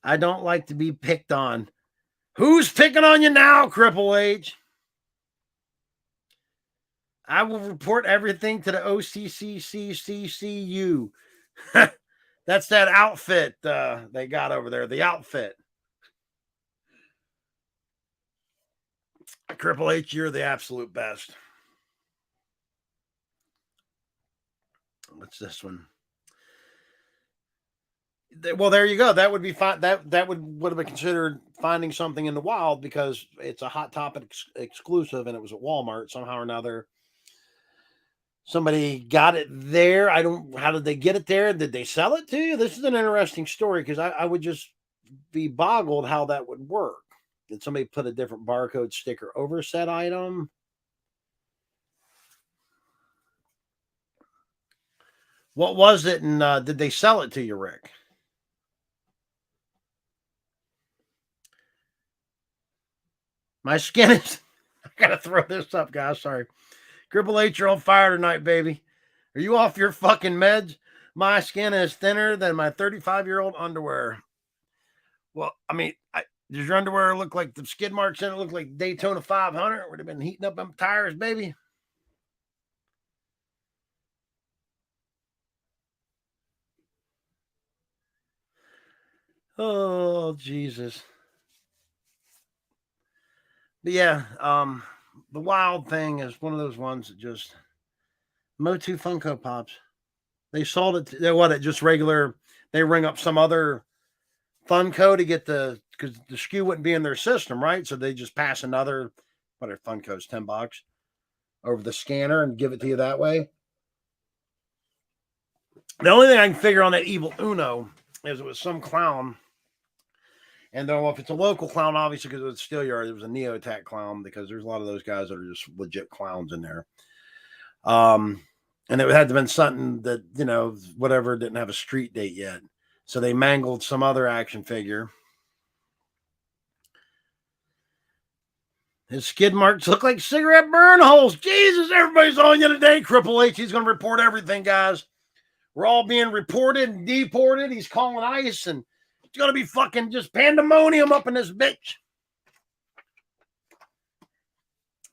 I don't like to be picked on. Who's picking on you now, Cripple H? I will report everything to the OCCCCCU. That's that outfit they got over there, the outfit. Cripple H, you're the absolute best. What's this one? Well, there you go. That would be fine. That would have been considered finding something in the wild because it's a Hot Topic exclusive and it was at Walmart somehow or another. Somebody got it there. How did they get it there? Did they sell it to you? This is an interesting story because I would just be boggled how that would work. Did somebody put a different barcode sticker over said item? What was it? And did they sell it to you, Rick? My skin is. I gotta throw this up, guys. Sorry. Cripple H, you're on fire tonight, baby. Are you off your fucking meds? My skin is thinner than my 35-year-old underwear. Well, I mean, does your underwear look like the skid marks in it look like Daytona 500? Would have been heating up them tires, baby. Oh, Jesus. But yeah, the wild thing is one of those ones that just Motu Funko Pops. They sold it. It just regular. They ring up some other Funko to get because the SKU wouldn't be in their system, right? So they just pass another, whatever Funko's $10 over the scanner and give it to you that way. The only thing I can figure on that Evil Uno is it was some clown. And though if it's a local clown, obviously because it was Steelyard, it was a Neo Attack clown because there's a lot of those guys that are just legit clowns in there. And it had to have been something that, whatever, didn't have a street date yet. So they mangled some other action figure. His skid marks look like cigarette burn holes. Jesus, everybody's on you today. Cripple H, he's going to report everything, guys. We're all being reported and deported. He's calling ICE, and it's going to be fucking just pandemonium up in this bitch.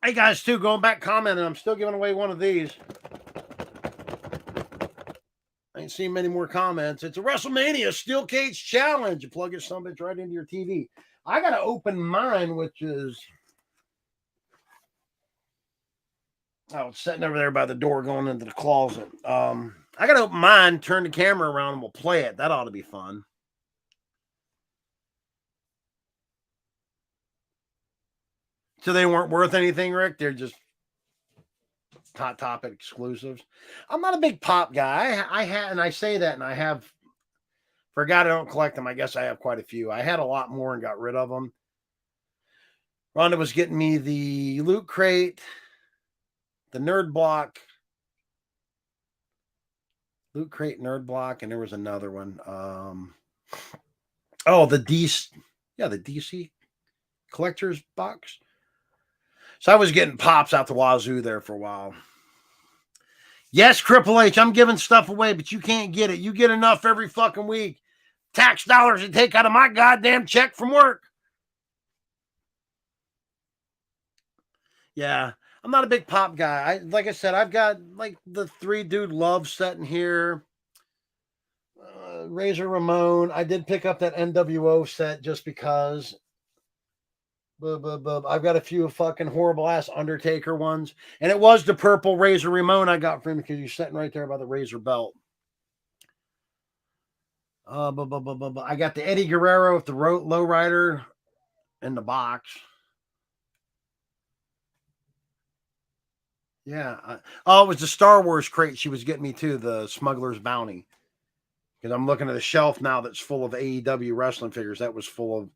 Hey, guys, too, going back commenting, I'm still giving away one of these. I ain't seen many more comments. It's a WrestleMania Steel Cage Challenge. You plug your son bitch right into your TV. I got to open mine, which is... Oh, it's sitting over there by the door going into the closet. I got to open mine, turn the camera around, and we'll play it. That ought to be fun. So they weren't worth anything, Rick? They're just Hot Topic exclusives. I'm not a big pop guy. I say that, and I have, for a guy that don't collect them, I guess I have quite a few. I had a lot more and got rid of them. Rhonda was getting me the Loot Crate, the Nerd Block, Loot Crate, Nerd Block, and there was another one. The DC collector's box. So I was getting pops out the wazoo there for a while. Yes, Cripple H, I'm giving stuff away, but you can't get it. You get enough every fucking week. Tax dollars to take out of my goddamn check from work. Yeah, I'm not a big pop guy. Like I said, I've got like the 3 Dude Love set in here. Razor Ramon. I did pick up that NWO set just because. I've got a few fucking horrible ass Undertaker ones. And it was the purple Razor Ramon I got from him because he's sitting right there by the Razor belt. I got the Eddie Guerrero with the lowrider in the box. Yeah. It was the Star Wars crate she was getting me too, the Smuggler's Bounty. Because I'm looking at a shelf now that's full of AEW wrestling figures. That was full of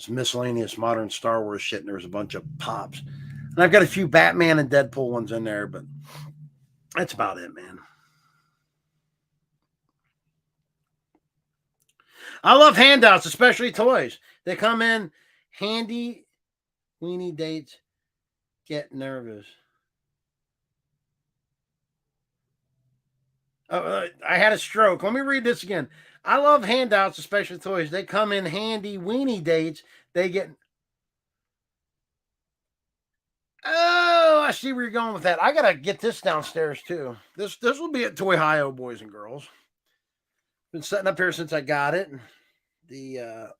It's miscellaneous modern Star Wars shit, and there was a bunch of pops. And I've got a few Batman and Deadpool ones in there, but that's about it, man. I love handouts, especially toys. They come in handy. Weenie dates. Get nervous. I had a stroke. Let me read this again. I love handouts, especially toys. They come in handy. Weenie dates. They get. Oh, I see where you're going with that. I gotta get this downstairs too. This will be at Toy Hio, boys and girls. Been sitting up here since I got it.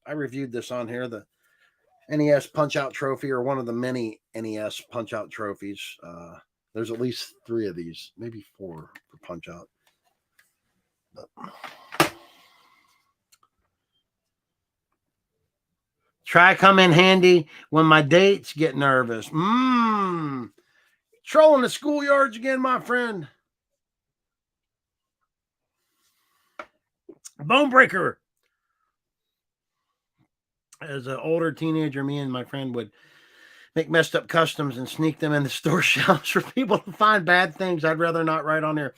I reviewed this on here. The NES Punch Out Trophy, or one of the many NES Punch Out trophies. There's at least 3 of these, maybe 4 for Punch Out. Try come in handy when my dates get nervous. Trolling the schoolyards again, my friend. Bonebreaker. As an older teenager, me and my friend would make messed up customs and sneak them in the store shelves for people to find bad things I'd rather not write on here.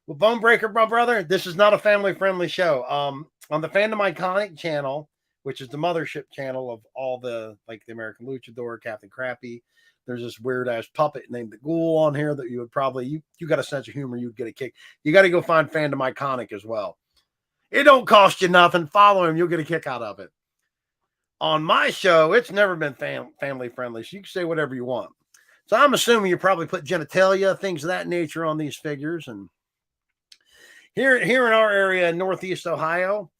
Well, Bonebreaker, my brother, this is not a family-friendly show. On the Fandom Iconic channel, which is the mothership channel of all the, like the American Luchador, Captain Crappy, there's this weird-ass puppet named the Ghoul on here that you would probably, you got a sense of humor, you'd get a kick. You got to go find Fandom Iconic as well. It don't cost you nothing. Follow him. You'll get a kick out of it. On my show, it's never been family-friendly, so you can say whatever you want. So I'm assuming you probably put genitalia, things of that nature on these figures. And here in our area in Northeast Ohio,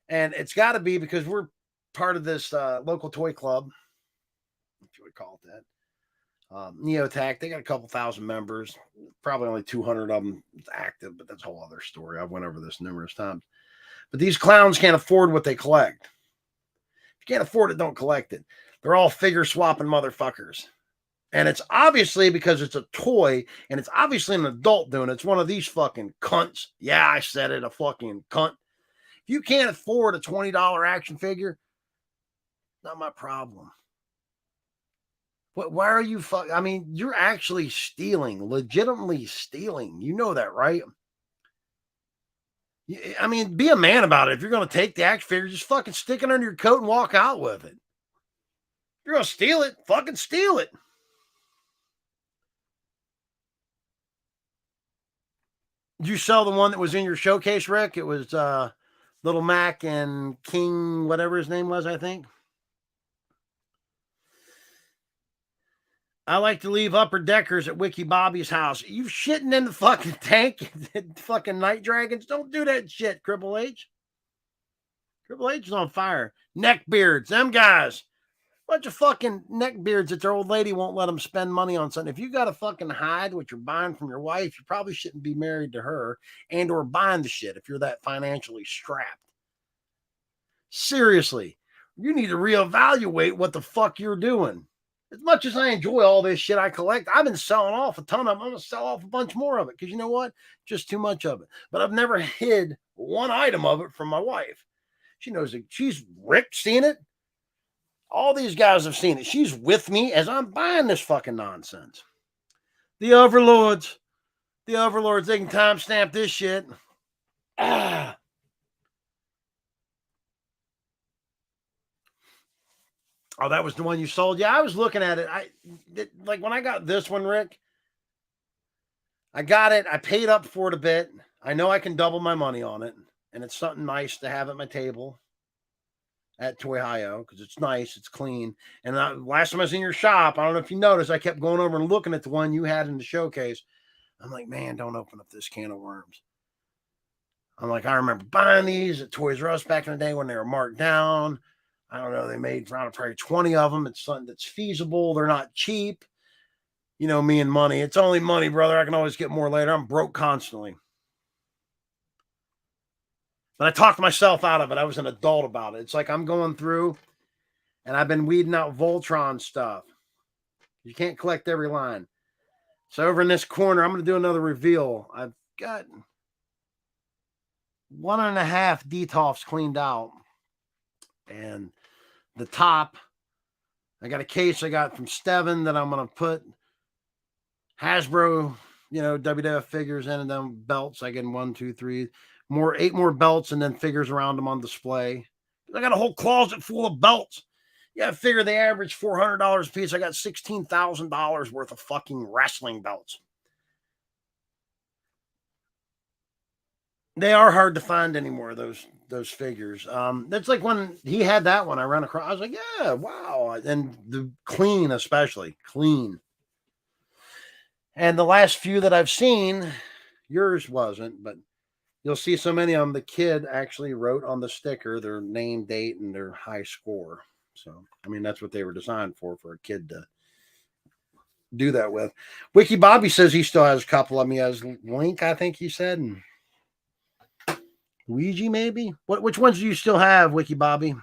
and it's got to be because we're part of this local toy club, if you would call it that. Neotac, they got a couple thousand members, probably only 200 of them active, but that's a whole other story. I've went over this numerous times. But these clowns can't afford what they collect. If you can't afford it, don't collect it. They're all figure swapping motherfuckers. And it's obviously because it's a toy, and it's obviously an adult doing it. It's one of these fucking cunts. Yeah, I said it, a fucking cunt. If you can't afford a $20 action figure, not my problem. Why are you I mean, you're actually stealing, legitimately stealing. You know that, right? I mean, be a man about it. If you're going to take the action figure, just fucking stick it under your coat and walk out with it. If you're going to steal it, fucking steal it. Did you sell the one that was in your showcase, Rick? It was Little Mac and King, whatever his name was, I think. I like to leave upper deckers at Wiki Bobby's house. You shitting in the fucking tank, fucking night dragons? Don't do that shit, Triple H. Triple H is on fire. Neckbeards, them guys. Bunch of fucking neckbeards that their old lady won't let them spend money on something. If you got to fucking hide what you're buying from your wife, you probably shouldn't be married to her and or buying the shit if you're that financially strapped. Seriously, you need to reevaluate what the fuck you're doing. As much as I enjoy all this shit I collect, I've been selling off a ton of them. I'm going to sell off a bunch more of it because you know what? Just too much of it. But I've never hid one item of it from my wife. She knows it. She's Rick seen it. All these guys have seen it. She's with me as I'm buying this fucking nonsense. The overlords, they can timestamp this shit. Ah. Oh, that was the one you sold? Yeah, I was looking at it. Like when I got this one, Rick, I got it. I paid up for it a bit. I know I can double my money on it, and it's something nice to have at my table at Toy Hio because it's nice, it's clean. And last time I was in your shop, I don't know if you noticed, I kept going over and looking at the one you had in the showcase. I'm like, man, don't open up this can of worms. I'm like, I remember buying these at Toys R Us back in the day when they were marked down. I don't know, they made around probably 20 of them. It's something that's feasible. They're not cheap. You know, me and money. It's only money, brother. I can always get more later. I'm broke constantly. But I talked myself out of it. I was an adult about it. It's like I'm going through and I've been weeding out Voltron stuff. You can't collect every line. So over in this corner, I'm going to do another reveal. I've got 1.5 Detolfs cleaned out. And the top. I got a case I got from Steven that I'm going to put Hasbro, WWF figures in, and then belts. I get 1, 2, 3, 8 more belts, and then figures around them on display. I got a whole closet full of belts. Yeah, I figure they average $400 a piece. I got $16,000 worth of fucking wrestling belts. They are hard to find anymore, those figures. That's like when he had that one I ran across. I was like, yeah, wow. And the clean, especially clean. And the last few that I've seen, yours wasn't, but you'll see so many of them. The kid actually wrote on the sticker their name, date, and their high score. So, I mean, that's what they were designed for a kid to do that with. Wiki Bobby says he still has a couple of them. He has Link, I think he said, and Luigi, maybe. Which ones do you still have, Wiki Bobby?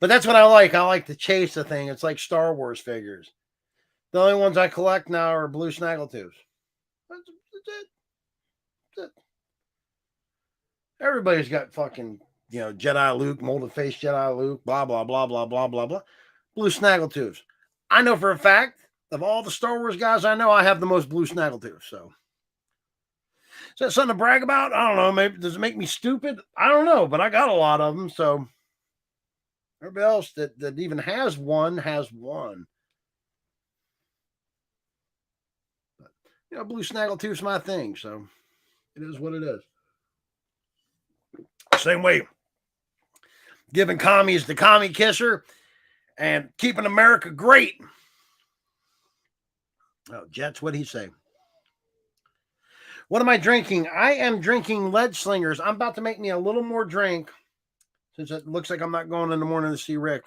But that's what I like. I like to chase the thing. It's like Star Wars figures. The only ones I collect now are blue snaggletooths. That's it. That's it. Everybody's got fucking, Jedi Luke, molded face Jedi Luke, blah, blah, blah, blah, blah, blah, blah. Blue snaggletooths. I know for a fact, of all the Star Wars guys I know, I have the most blue snaggletooths. So, is that something to brag about? I don't know. Maybe does it make me stupid? I don't know, but I got a lot of them. So, everybody else that even has one has one. But, blue snaggletooth's my thing. So, it is what it is. Same way, giving commies the commie kisser and keeping America great. Oh, Jets, what'd he say? What am I drinking? I am drinking Lead Slingers. I'm about to make me a little more drink since it looks like I'm not going in the morning to see Rick.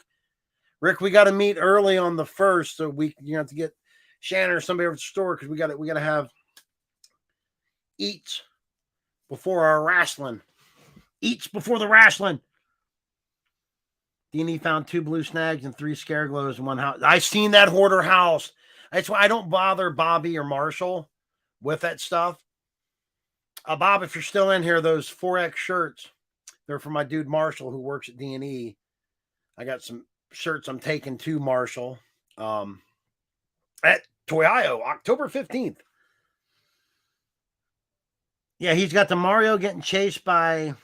Rick, we got to meet early on the 1st, so you have to get Shannon or somebody over at the store because we got to have eats before our wrestling. Eats before the wrestling. D&E found 2 blue snags and 3 scareglows in one house. I seen that hoarder house. That's why I don't bother Bobby or Marshall with that stuff. Bob, if you're still in here, those 4X shirts, they're for my dude Marshall who works at D&E. I got some shirts I'm taking to Marshall at Toyo, October 15th. Yeah, he's got the Mario getting chased by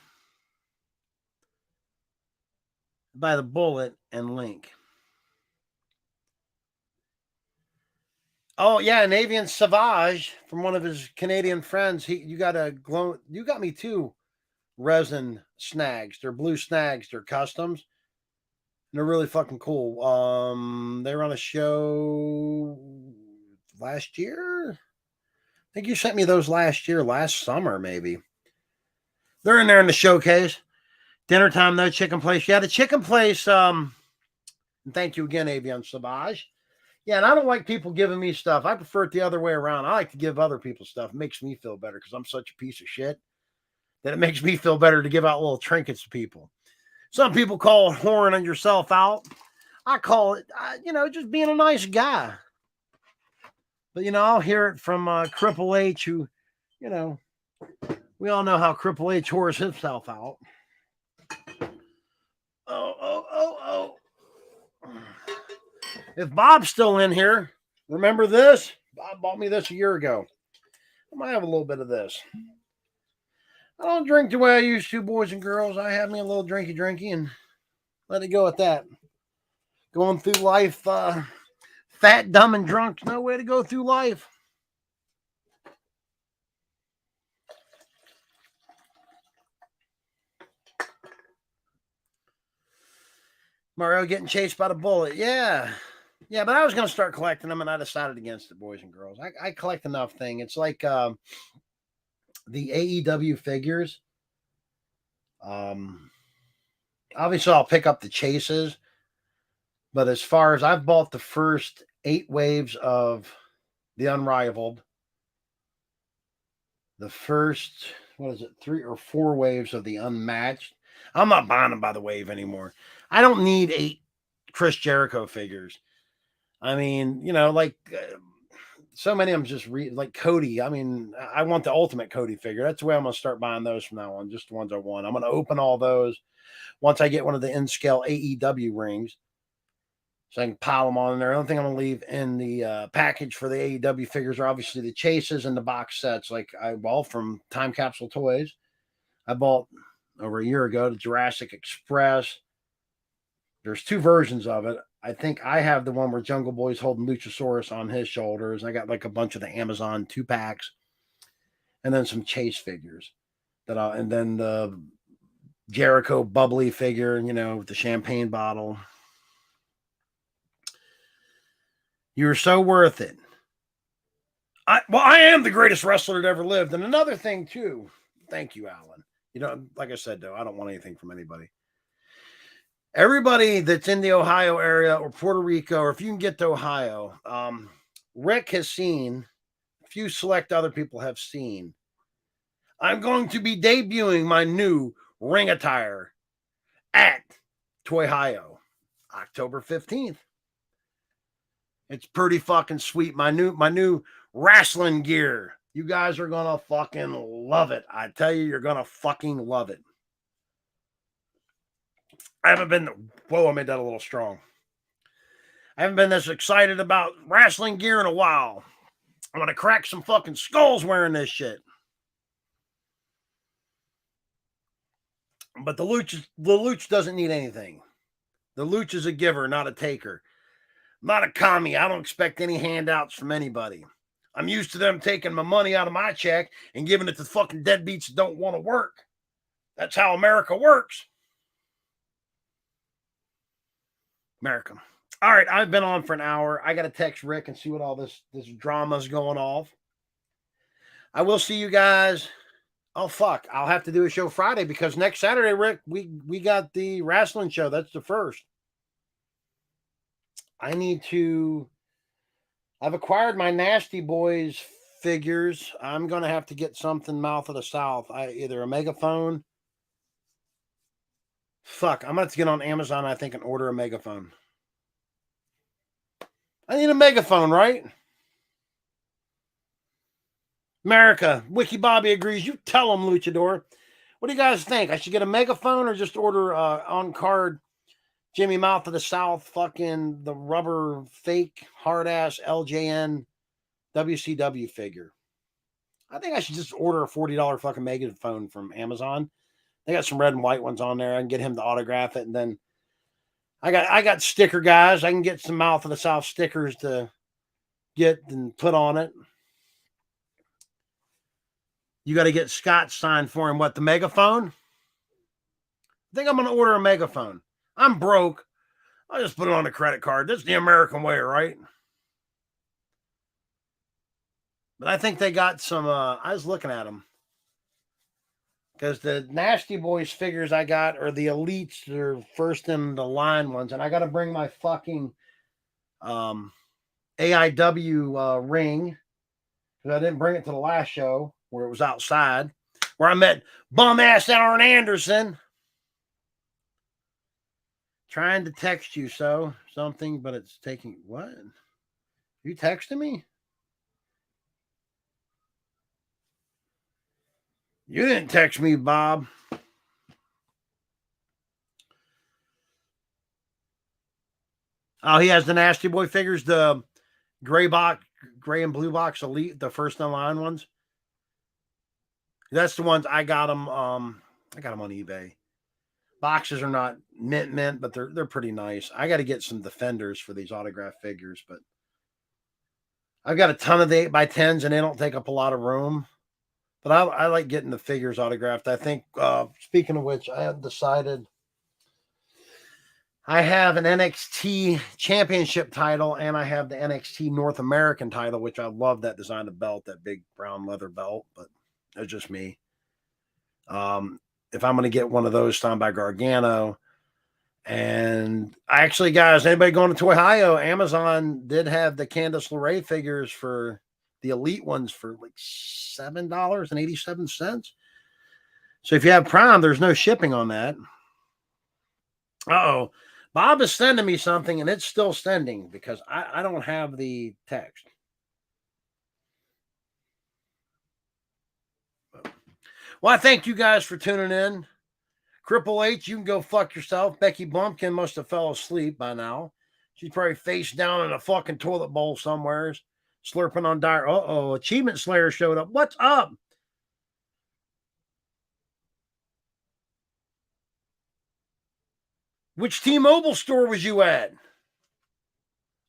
the bullet and Link. Oh yeah, an Avian Sauvage from one of his Canadian friends. You got me 2 resin snags. They're blue snags. They're customs. And they're really fucking cool. They were on a show last year. I think you sent me those last summer maybe. They're in there in the showcase. Dinner time, no chicken place. Yeah, the chicken place. And thank you again, Avian Sauvage. Yeah, and I don't like people giving me stuff. I prefer it the other way around. I like to give other people stuff. It makes me feel better because I'm such a piece of shit that it makes me feel better to give out little trinkets to people. Some people call it whoring yourself out. I call it, just being a nice guy. But, I'll hear it from Triple H who, we all know how Triple H whores himself out. Oh. If Bob's still in here, remember this? Bob bought me this a year ago. I might have a little bit of this. I don't drink the way I used to, boys and girls. I have me a little drinky and let it go at that. Going through life fat, dumb, and drunk. No way to go through life. Mario getting chased by the bullet. Yeah, but I was going to start collecting them, and I decided against it, boys and girls. I collect enough thing. It's like the AEW figures. Obviously, I'll pick up the chases. But as far as I've bought the first 8 waves of the Unrivaled, the first, 3 or 4 waves of the Unmatched. I'm not buying them by the wave anymore. I don't need 8 Chris Jericho figures. I mean, so many of them just like Cody. I mean, I want the ultimate Cody figure. That's the way I'm gonna start buying those from now on. Just the ones I want. I'm gonna open all those once I get one of the in-scale AEW rings, so I can pile them on in there. The only thing I'm gonna leave in the package for the AEW figures are obviously the chases and the box sets. Like I bought from Time Capsule Toys. I bought over a year ago the Jurassic Express. There's two versions of it. I think I have the one where Jungle Boy's holding Luchasaurus on his shoulders. I got like a bunch of the Amazon 2-packs, and then some chase figures and then the Jericho bubbly figure, with the champagne bottle. You're so worth it. I am the greatest wrestler that ever lived. And another thing too, thank you, Alan. Like I said, though, I don't want anything from anybody. Everybody that's in the Ohio area or Puerto Rico, or if you can get to Ohio, Rick has seen, a few select other people have seen, I'm going to be debuting my new ring attire at Toyhio, October 15th. It's pretty fucking sweet. My new wrestling gear. You guys are gonna fucking love it. I tell you, you're gonna fucking love it. I made that a little strong. I haven't been this excited about wrestling gear in a while. I'm gonna crack some fucking skulls wearing this shit. But the Luch doesn't need anything. The Luch is a giver, not a taker. I'm not a commie. I don't expect any handouts from anybody. I'm used to them taking my money out of my check and giving it to fucking deadbeats that don't want to work. That's how America works. America. All right, I've been on for an hour. I got to text Rick and see what all this drama's going off. I will see you guys. Oh, fuck. I'll have to do a show Friday because next Saturday, Rick, we got the wrestling show. That's the first. I've acquired my Nasty Boys figures. I'm going to have to get something Mouth of the South. Either a megaphone. Fuck, I'm going to have to get on Amazon, I think, and order a megaphone. I need a megaphone, right? America, Wiki Bobby agrees. You tell him, Luchador. What do you guys think? I should get a megaphone or just order on card Jimmy Mouth of the South, fucking the rubber fake hard ass LJN WCW figure? I think I should just order a $40 fucking megaphone from Amazon. They got some red and white ones on there. I can get him to autograph it, and then I got sticker guys. I can get some Mouth of the South stickers to get and put on it. You got to get Scott signed for him. What, the megaphone? I think I'm going to order a megaphone. I'm broke. I'll just put it on a credit card. That's the American way, right? But I think they got some, I was looking at them. Because the Nasty Boys figures I got are the elites. They're first in the line ones. And I got to bring my fucking AIW ring. Because I didn't bring it to the last show where it was outside. Where I met bum-ass Aaron Anderson. Trying to text you something, but it's taking, what? You texting me? You didn't text me, Bob. Oh, he has the Nasty Boy figures, the gray and blue box elite, the first in line ones. That's the ones I got them. I got them on eBay. Boxes are not mint, but they're pretty nice. I got to get some defenders for these autograph figures, but I've got a ton of the 8x10s and they don't take up a lot of room. But I like getting the figures autographed. I think, speaking of which, I have decided I have an NXT championship title and I have the NXT North American title, which I love that design of belt, that big brown leather belt, but that's just me. If I'm going to get one of those signed by Gargano, and actually, guys, anybody going to Ohio, Amazon did have the Candice LeRae figures for the elite ones for like $7.87. So if you have Prime, there's no shipping on that. Uh-oh. Bob is sending me something, and it's still sending because I don't have the text. Well, I thank you guys for tuning in. Cripple H, you can go fuck yourself. Becky Bumpkin must have fell asleep by now. She's probably face down in a fucking toilet bowl somewhere, slurping on dire. Uh-oh, Achievement Slayer showed up. What's up? Which T-Mobile store was you at?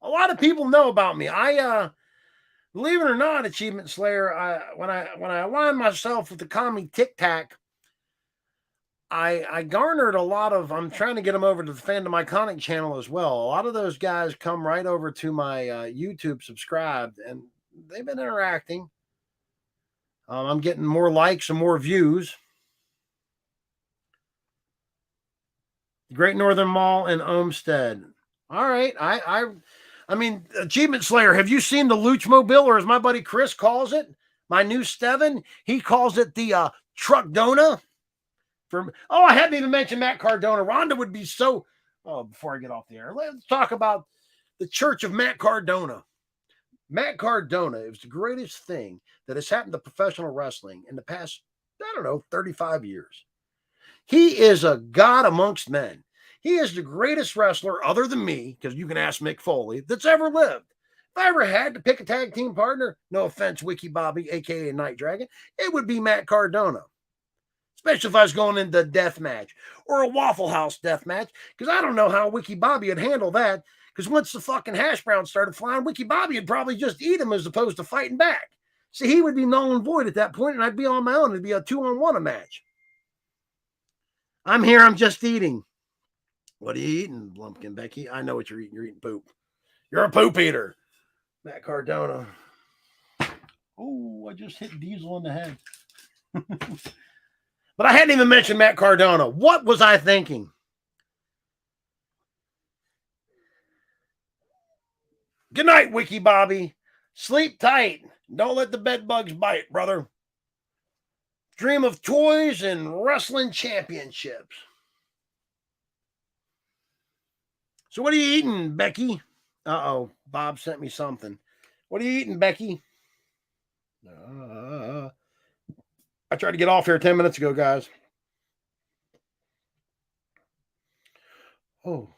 A lot of people know about me. Believe it or not, Achievement Slayer, when I aligned myself with the commie Tic Tac, I garnered a lot of. I'm trying to get them over to the Fandom Iconic channel as well. A lot of those guys come right over to my YouTube subscribed, and they've been interacting. I'm getting more likes and more views. The Great Northern Mall in Olmsted. All right, I mean, Achievement Slayer. Have you seen the Luch Mobile, or as my buddy Chris calls it, my new Steven? He calls it the Truck Dona. I haven't even mentioned Matt Cardona. Rhonda would be so. Oh, before I get off the air, let's talk about the Church of Matt Cardona. Matt Cardona is the greatest thing that has happened to professional wrestling in the past, 35 years. He is a god amongst men. He is the greatest wrestler, other than me, because you can ask Mick Foley, that's ever lived. If I ever had to pick a tag team partner, no offense, Wiki Bobby, a.k.a. Night Dragon, it would be Matt Cardona. Especially if I was going into a death match or a Waffle House death match, because I don't know how Wiki Bobby would handle that. Because once the fucking hash browns started flying, Wiki Bobby would probably just eat him as opposed to fighting back. See, he would be null and void at that point, and I'd be on my own. It'd be a 2-on-1 match. I'm here. I'm just eating. What are you eating, Lumpkin Becky? I know what you're eating. You're eating poop. You're a poop eater. Matt Cardona. Oh, I just hit Diesel in the head. But I hadn't even mentioned Matt Cardona. What was I thinking? Good night, Wiki Bobby. Sleep tight. Don't let the bed bugs bite, brother. Dream of toys and wrestling championships. So what are you eating, Becky? Uh-oh, Bob sent me something. What are you eating, Becky? I tried to get off here 10 minutes ago, guys. Oh.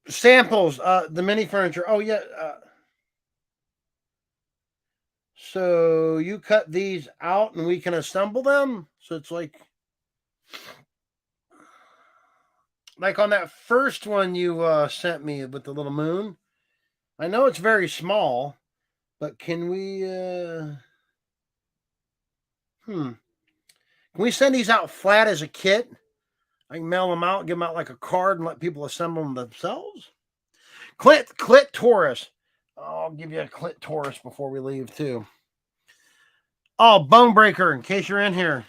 Samples, the mini furniture. Oh, yeah. So you cut these out and we can assemble them? So it's like on that first one you sent me with the little moon. I know it's very small, but can we can we send these out flat as a kit? I can mail them out, give them out like a card, and let people assemble them themselves. Clit Taurus. I'll give you a Clit Taurus before we leave too. Oh, Bone Breaker, in case you're in here.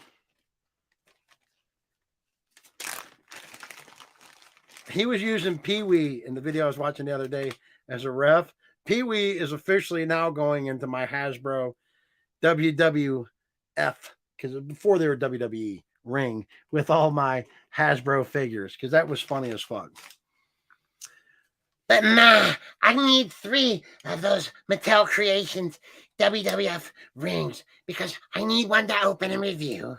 He was using Pee-wee in the video I was watching the other day as a ref. Pee-wee is officially now going into my Hasbro WWF, because before they were WWE, ring with all my Hasbro figures, because that was funny as fuck. But Ma, I need 3 of those Mattel Creations WWF rings because I need one to open and review.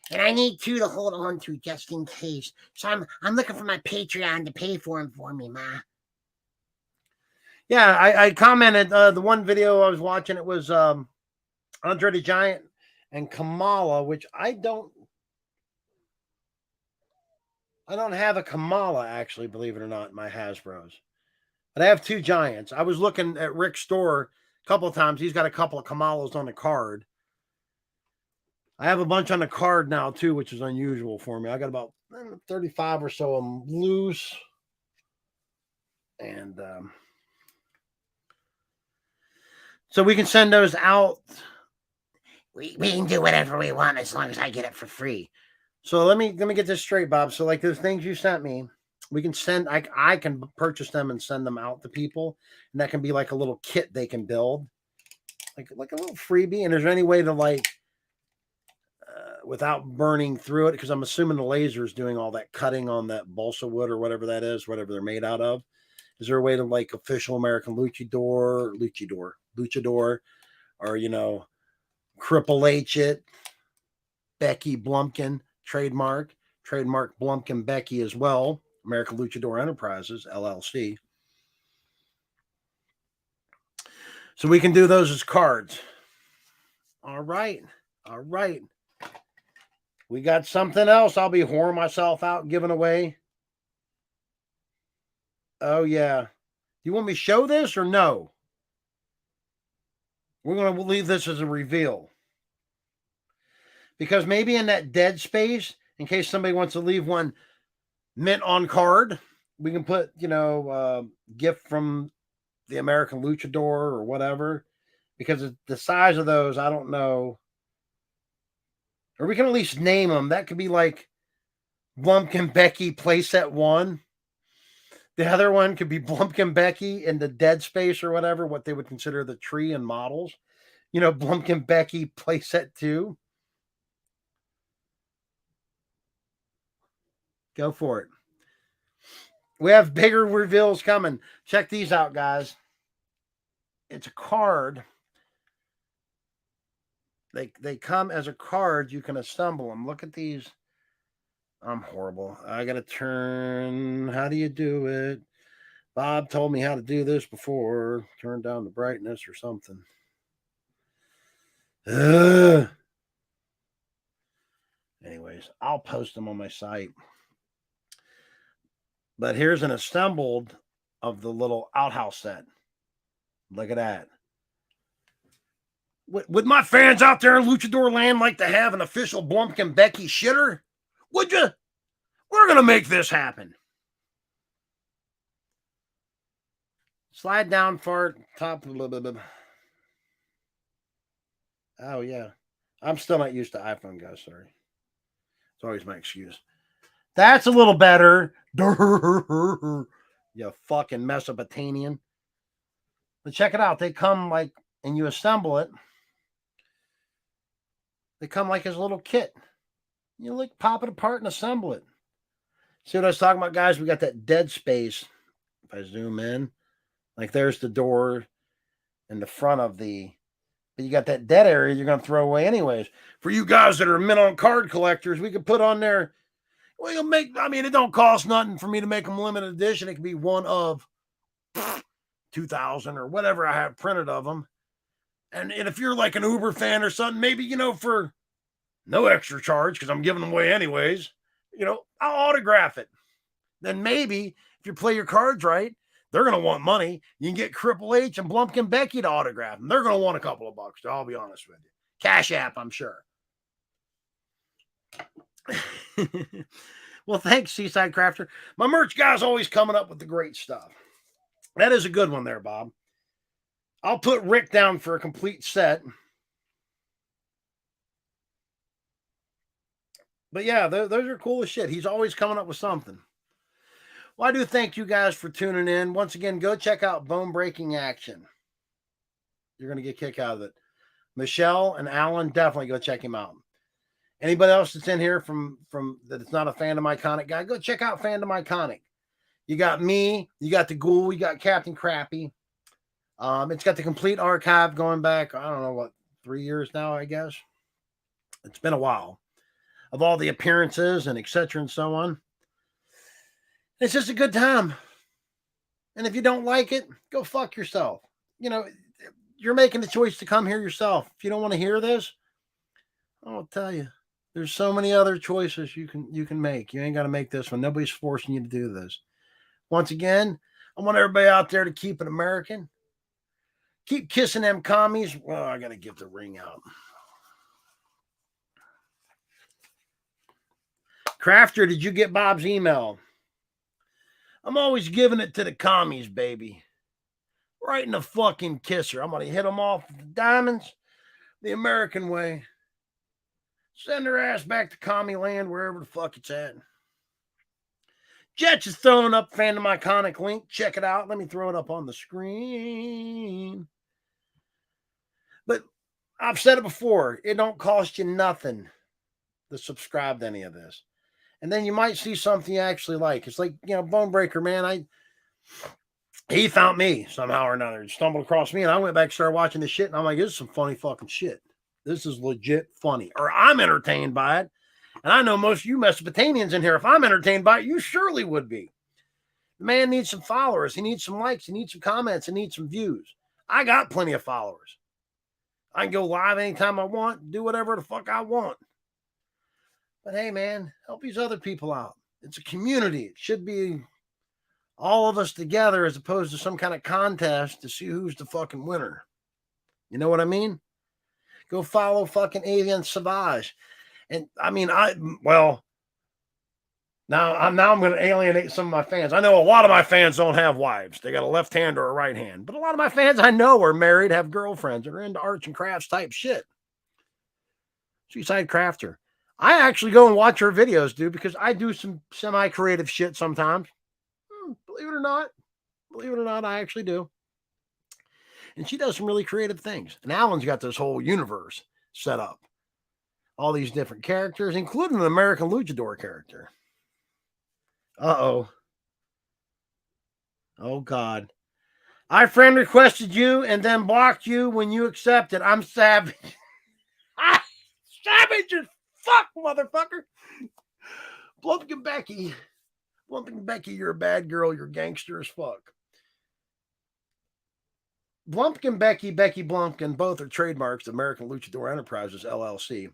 And I need 2 to hold on to just in case. So I'm looking for my Patreon to pay for them for me, Ma. Yeah, I commented the one video I was watching. It was Andre the Giant and Kamala, which I don't have a Kamala, actually, believe it or not, in my Hasbros. But I have 2 Giants. I was looking at Rick's store a couple of times. He's got a couple of Kamalas on the card. I have a bunch on the card now, too, which is unusual for me. I got about 35 or so of them loose. And so we can send those out. We can do whatever we want as long as I get it for free. So let me get this straight, Bob. So like those things you sent me, we can send. I can purchase them and send them out to people, and that can be like a little kit they can build, like a little freebie. And is there any way to without burning through it? Because I'm assuming the laser is doing all that cutting on that balsa wood or whatever that is, whatever they're made out of. Is there a way to like official American luchador, or Triple H it, Becky Blumpkin, trademark Blumpkin Becky as well, American Luchador Enterprises, LLC. So we can do those as cards. All right. We got something else I'll be whoring myself out giving away. Oh, yeah. Do you want me to show this or no? We're going to leave this as a reveal. Because maybe in that dead space, in case somebody wants to leave one mint on card, we can put, gift from the American Luchador or whatever. Because the size of those, I don't know. Or we can at least name them. That could be like Blumpkin Becky playset 1. The other one could be Blumpkin Becky in the dead space or whatever, what they would consider the tree and models. Blumpkin Becky playset 2. Go for it. We have bigger reveals coming. Check these out, guys. It's a card. They come as a card. You can assemble them. Look at these. I'm horrible. I got to turn. How do you do it? Bob told me how to do this before. Turn down the brightness or something. Anyways, I'll post them on my site. But here's an assembled of the little outhouse set. Look at that. Would my fans out there in Luchador land like to have an official Blumpkin Becky shitter? Would you? We're going to make this happen. Slide down far top. Oh, yeah. I'm still not used to iPhone, guys. Sorry. It's always my excuse. That's a little better. You fucking Mesopotamian. But check it out. They come like, and you assemble it. They come like as a little kit. You like pop it apart and assemble it. See what I was talking about, guys? We got that dead space. If I zoom in, like there's the door in the front of the, but you got that dead area you're going to throw away anyways. For you guys that are mint on card collectors, we could put on there, it don't cost nothing for me to make them limited edition. It could be one of 2,000 or whatever I have printed of them. And if you're like an Uber fan or something, maybe, for no extra charge, because I'm giving them away anyways, I'll autograph it. Then maybe if you play your cards right, they're going to want money. You can get Triple H and Blumpkin Becky to autograph them. They're going to want a couple of bucks, I'll be honest with you. Cash App, I'm sure. Well, thanks, Seaside Crafter. My merch guy's always coming up with the great stuff. That is a good one there, Bob. I'll put Rick down for a complete set. But yeah, those are cool as shit. He's always coming up with something. Well, I do thank you guys for tuning in. Once again, go check out Bone Breaking Action. You're going to get a kick out of it. Michelle and Alan, definitely go check him out. Anybody else that's in here from that is not a Fandom Iconic guy, go check out Fandom Iconic. You got me, you got the Ghoul, you got Captain Crappy. It's got the complete archive going back, I don't know, 3 years now, I guess. It's been a while. Of all the appearances and etc. and so on. It's just a good time. And if you don't like it, go fuck yourself. You're making the choice to come here yourself. If you don't want to hear this, I'll tell you, there's so many other choices you can make. You ain't got to make this one. Nobody's forcing you to do this. Once again, I want everybody out there to keep it American. Keep kissing them commies. Well, I got to get the ring out. Crafter, did you get Bob's email? I'm always giving it to the commies, baby. Right in the fucking kisser. I'm going to hit them off with the diamonds the American way. Send their ass back to commie land, wherever the fuck it's at. Jets is throwing up Fandom Iconic link. Check it out. Let me throw it up on the screen. But I've said it before. It don't cost you nothing to subscribe to any of this. And then you might see something you actually like. It's like, Bone Breaker, man. he found me somehow or another, stumbled across me, and I went back and started watching this shit, and I'm like, this is some funny fucking shit. This is legit funny. Or I'm entertained by it. And I know most of you Mesopotamians in here, if I'm entertained by it, you surely would be. The man needs some followers. He needs some likes. He needs some comments. He needs some views. I got plenty of followers. I can go live anytime I want, do whatever the fuck I want. But hey, man, help these other people out. It's a community. It should be all of us together as opposed to some kind of contest to see who's the fucking winner. You know what I mean? Go follow fucking Avian Savage. And I mean, now I'm going to alienate some of my fans. I know a lot of my fans don't have wives. They got a left hand or a right hand. But a lot of my fans I know are married, have girlfriends, and are into arts and crafts type shit. Seaside Crafter. I actually go and watch her videos, dude, because I do some semi-creative shit sometimes. Believe it or not, I actually do. And she does some really creative things. And Alan's got this whole universe set up. All these different characters, including an American luchador character. Uh-oh. Oh, God. I friend requested you and then blocked you when you accepted. I'm savage. Savage as fuck, motherfucker. Blumpkin Becky, you're a bad girl. You're gangster as fuck. Blumpkin Becky Blumpkin, both are trademarks of American Luchador Enterprises, LLC.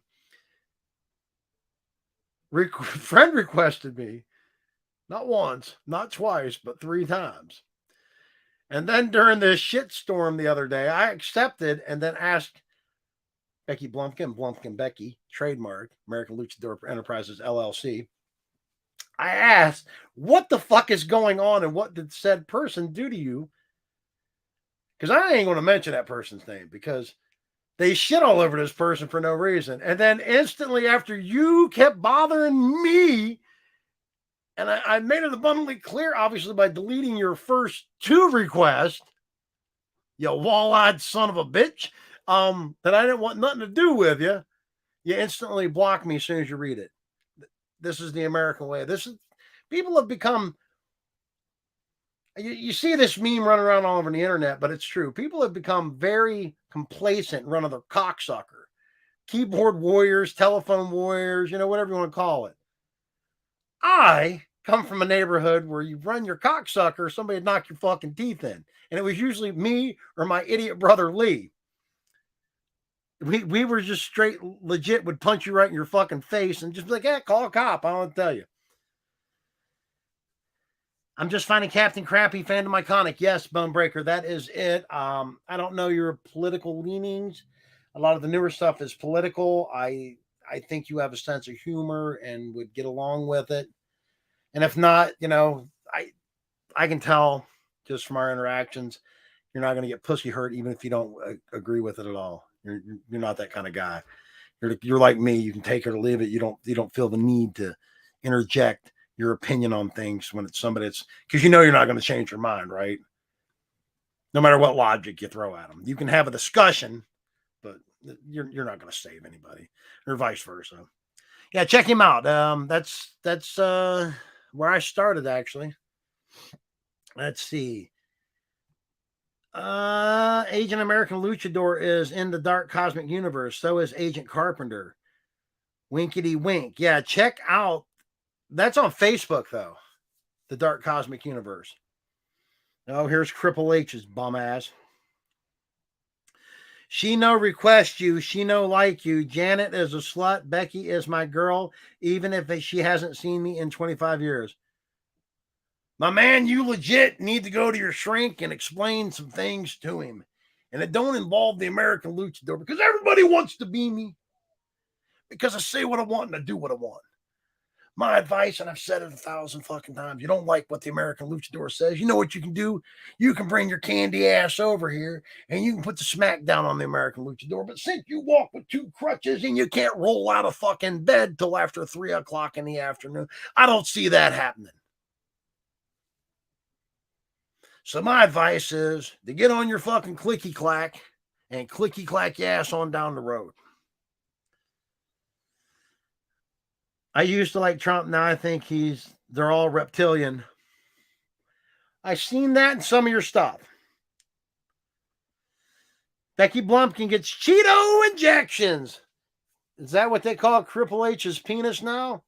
Friend requested me, not once, not twice, but 3 times. And then during this shitstorm the other day, I accepted and then asked Becky Blumpkin Becky, trademark, American Luchador Enterprises, LLC. I asked, what the fuck is going on and what did said person do to you? Because I ain't going to mention that person's name because they shit all over this person for no reason. And then instantly after you kept bothering me, and I made it abundantly clear, obviously, by deleting your first 2 requests, you wall-eyed son of a bitch, that I didn't want nothing to do with you. You instantly block me as soon as you read it. This is the American way. People have become, you see this meme running around all over the internet, but it's true. People have become very complacent, running their cocksucker. Keyboard warriors, telephone warriors, whatever you want to call it. I come from a neighborhood where you run your cocksucker, somebody would knock your fucking teeth in. And it was usually me or my idiot brother Lee. We were just straight legit, would punch you right in your fucking face and just be like, call a cop. I don't tell you. I'm just finding Captain Crappy, fandom iconic. Yes, Bonebreaker, that is it. I don't know your political leanings. A lot of the newer stuff is political. I think you have a sense of humor and would get along with it. And if not, I can tell just from our interactions, you're not going to get pussy hurt even if you don't agree with it at all. You're not that kind of guy. You're like me. You can take it or leave it. You don't feel the need to interject your opinion on things when it's somebody that's, because you're not going to change your mind, right? No matter what logic you throw at them. You can have a discussion, but you're not going to save anybody, or vice versa. Yeah, check him out. That's where I started, actually. Let's see. Agent American Luchador is in the Dark Cosmic Universe. So is Agent Carpenter. Winkety wink. Yeah, check out. That's on Facebook, though. The Dark Cosmic Universe. Oh, here's Triple H's bum ass. She no request you. She no like you. Janet is a slut. Becky is my girl, even if she hasn't seen me in 25 years. My man, you legit need to go to your shrink and explain some things to him. And it don't involve the American Luchador because everybody wants to be me. Because I say what I want and I do what I want. My advice, and I've said it 1,000 fucking times, you don't like what the American Luchador says, you know what you can do? You can bring your candy ass over here and you can put the smack down on the American Luchador. But since you walk with 2 crutches and you can't roll out of fucking bed till after 3 o'clock in the afternoon, I don't see that happening. So my advice is to get on your fucking clicky clack and clicky clack your ass on down the road. I used to like Trump. Now I think they're all reptilian. I seen that in some of your stuff. Becky Blumpkin gets Cheeto injections. Is that what they call Triple H's penis now?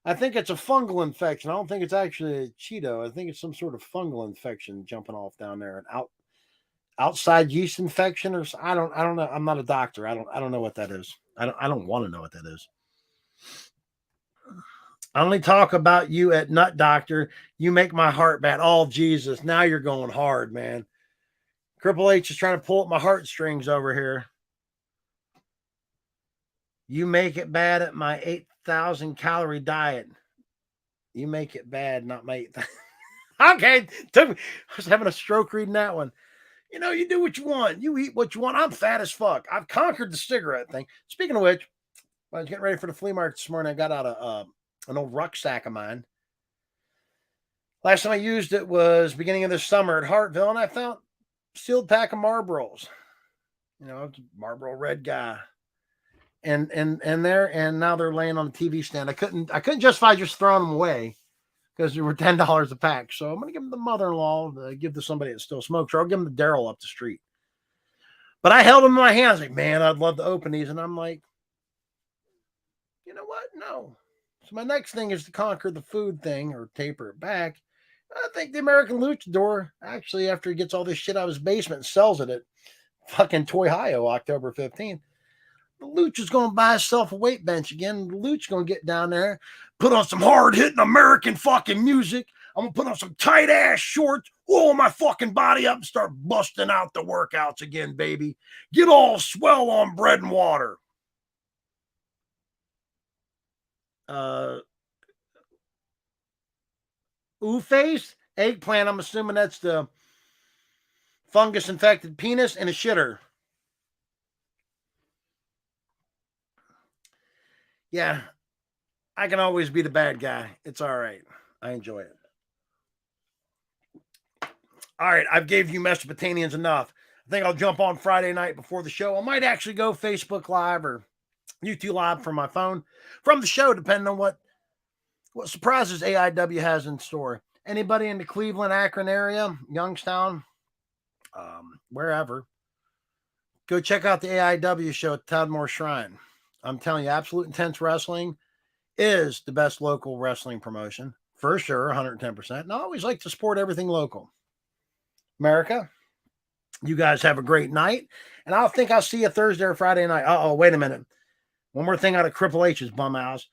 I think it's a fungal infection. I don't think it's actually a Cheeto. I think it's some sort of fungal infection jumping off down there, an outside yeast infection, or I don't know. I'm not a doctor. I don't know what that is. I don't want to know what that is. I only talk about you at Nut Doctor. You make my heart bad. Oh, Jesus. Now you're going hard, man. Triple H is trying to pull up my heartstrings over here. You make it bad at my 8,000 calorie diet. You make it bad, not my 8,000. Okay. I was having a stroke reading that one. You know, you do what you want. You eat what you want. I'm fat as fuck. I've conquered the cigarette thing. Speaking of which, when I was getting ready for the flea market this morning, I got out an old rucksack of mine. Last time I used it was beginning of the summer at Hartville, and I found a sealed pack of Marlboros. You know, I was a Marlboro red guy. And now they're laying on the TV stand. I couldn't justify just throwing them away because they were $10 a pack. So I'm gonna give them to the mother-in-law, give to somebody that still smokes, or I'll give them to Daryl up the street. But I held them in my hands, like, man, I'd love to open these, and I'm like, you know what? No. So my next thing is to conquer the food thing or taper it back. I think the American Luchador, actually, after he gets all this shit out of his basement and sells it at fucking Toy Hio October 15th, the Luch is going to buy himself a weight bench again. The Luch is going to get down there, put on some hard-hitting American fucking music. I'm going to put on some tight-ass shorts, oil my fucking body up, and start busting out the workouts again, baby. Get all swell on bread and water. Face, eggplant, I'm assuming that's the fungus-infected penis, and a shitter. Yeah, I can always be the bad guy. It's all right. I enjoy it. All right, I've gave you Mesopotamians enough. I think I'll jump on Friday night before the show. I might actually go Facebook Live or YouTube Live from my phone from the show, depending on what surprises AIW has in store. Anybody in the Cleveland, Akron area, Youngstown, wherever, go check out the AIW show at Tadmore Shrine. I'm telling you, Absolute Intense Wrestling is the best local wrestling promotion, for sure, 110%. And I always like to support everything local. America, you guys have a great night. And I think I'll see you Thursday or Friday night. Oh, wait a minute. One more thing out of Triple H's bum house.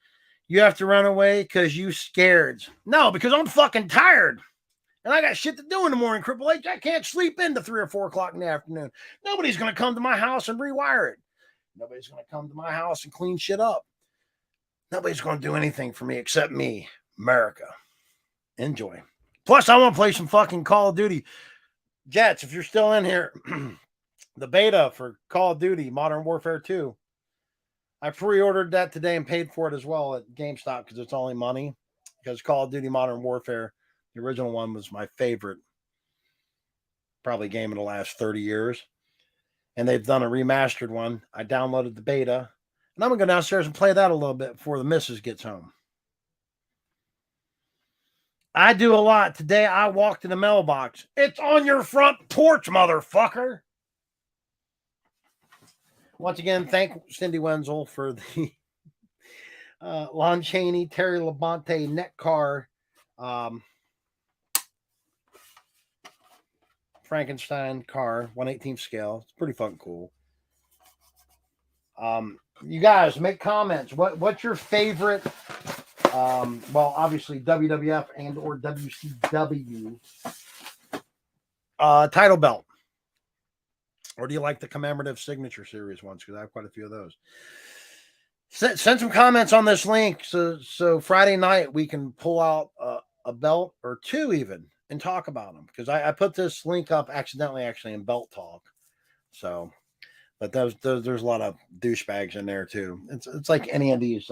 You have to run away because you scared. No, because I'm fucking tired. And I got shit to do in the morning, Triple H. I can't sleep into 3 or 4 o'clock in the afternoon. Nobody's going to come to my house and rewire it. Nobody's going to come to my house and clean shit up. Nobody's going to do anything for me except me, America. Enjoy. Plus, I want to play some fucking Call of Duty. Jets, if you're still in here, the beta for Call of Duty Modern Warfare 2. I pre-ordered that today and paid for it as well at GameStop because it's only money. Because Call of Duty Modern Warfare, the original one, was my favorite probably game in the last 30 years. And they've done a remastered one. I downloaded the beta. And I'm going to go downstairs and play that a little bit before the missus gets home. I do a lot. Today I walked in the mailbox. It's on your front porch, motherfucker. Once again, thank Cindy Wenzel for the Lon Chaney, Terry Labonte Netcar Frankenstein car, 1/18 scale. It's pretty fucking cool. You guys make comments. What's your favorite? Well, obviously WWF and or WCW title belt. Or do you like the commemorative signature series ones? Because I have quite a few of those. Send some comments on this link so Friday night we can pull out a belt or two even and talk about them. Because I put this link up accidentally actually in Belt Talk. So, but there's a lot of douchebags in there too. It's like any of these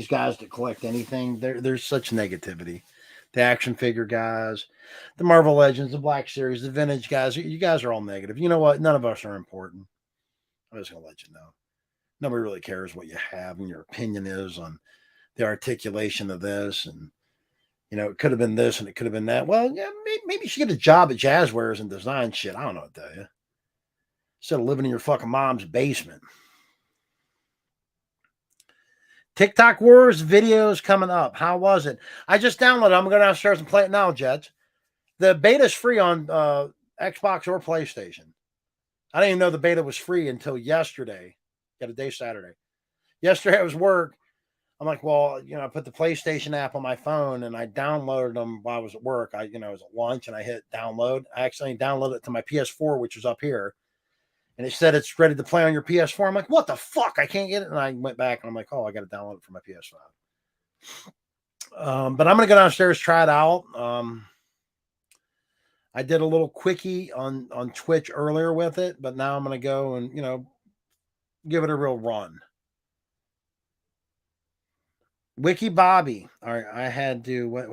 guys that collect anything. There's such negativity. The action figure guys, the Marvel Legends, the Black Series, the vintage guys. You guys are all negative. You know what? None of us are important. I'm just going to let you know. Nobody really cares what you have and your opinion is on the articulation of this. And It could have been this and it could have been that. Well, yeah, maybe you should get a job at Jazzwares and design shit. I don't know what to tell you. Instead of living in your fucking mom's basement. TikTok Wars videos coming up. How was it? I just downloaded it. I'm going to go downstairs and play it now, Jets. The beta's free on Xbox or PlayStation. I didn't even know the beta was free until yesterday. Got a day Saturday. Yesterday I was work. I'm like, well, I put the PlayStation app on my phone and I downloaded them while I was at work. I was at lunch and I hit download. I actually downloaded it to my PS4, which was up here. And it said it's ready to play on your PS4. I'm like, what the fuck? I can't get it. And I went back and I'm like, oh, I got to download it for my PS5. But I'm going to go downstairs, try it out. I did a little quickie on Twitch earlier with it, but now I'm going to go and, give it a real run. Wiki Bobby. All right, I had to wait.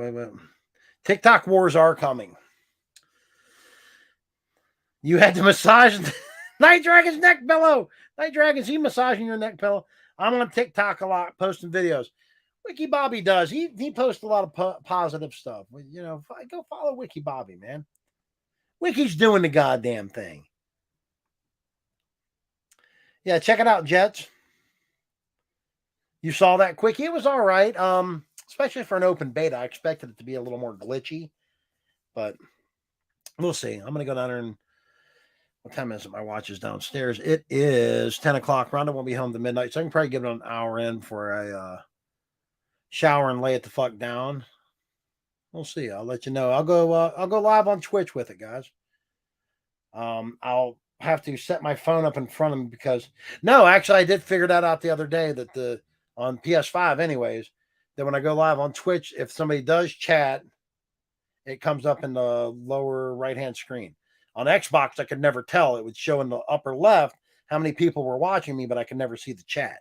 TikTok wars are coming. You had to massage Night Dragon's neck pillow. Night Dragon's he massaging your neck pillow. I'm on TikTok a lot, posting videos. Wiki Bobby does. He posts a lot of positive stuff. Go follow Wiki Bobby, man. Wiki's doing the goddamn thing. Yeah, check it out, Jets. You saw that quickie. It was all right. Especially for an open beta. I expected it to be a little more glitchy, but we'll see. I'm gonna go down there and what time is it? My watch is downstairs. It is 10 o'clock. Rhonda won't be home to midnight, so I can probably give it an hour in for a shower and lay it the fuck down. We'll see. I'll let you know. I'll go live on Twitch with it, guys. I'll have to set my phone up in front of me because actually I did figure that out the other day that on PS5 anyways, that when I go live on Twitch, if somebody does chat, it comes up in the lower right-hand screen. On Xbox, I could never tell. It would show in the upper left how many people were watching me, but I could never see the chat.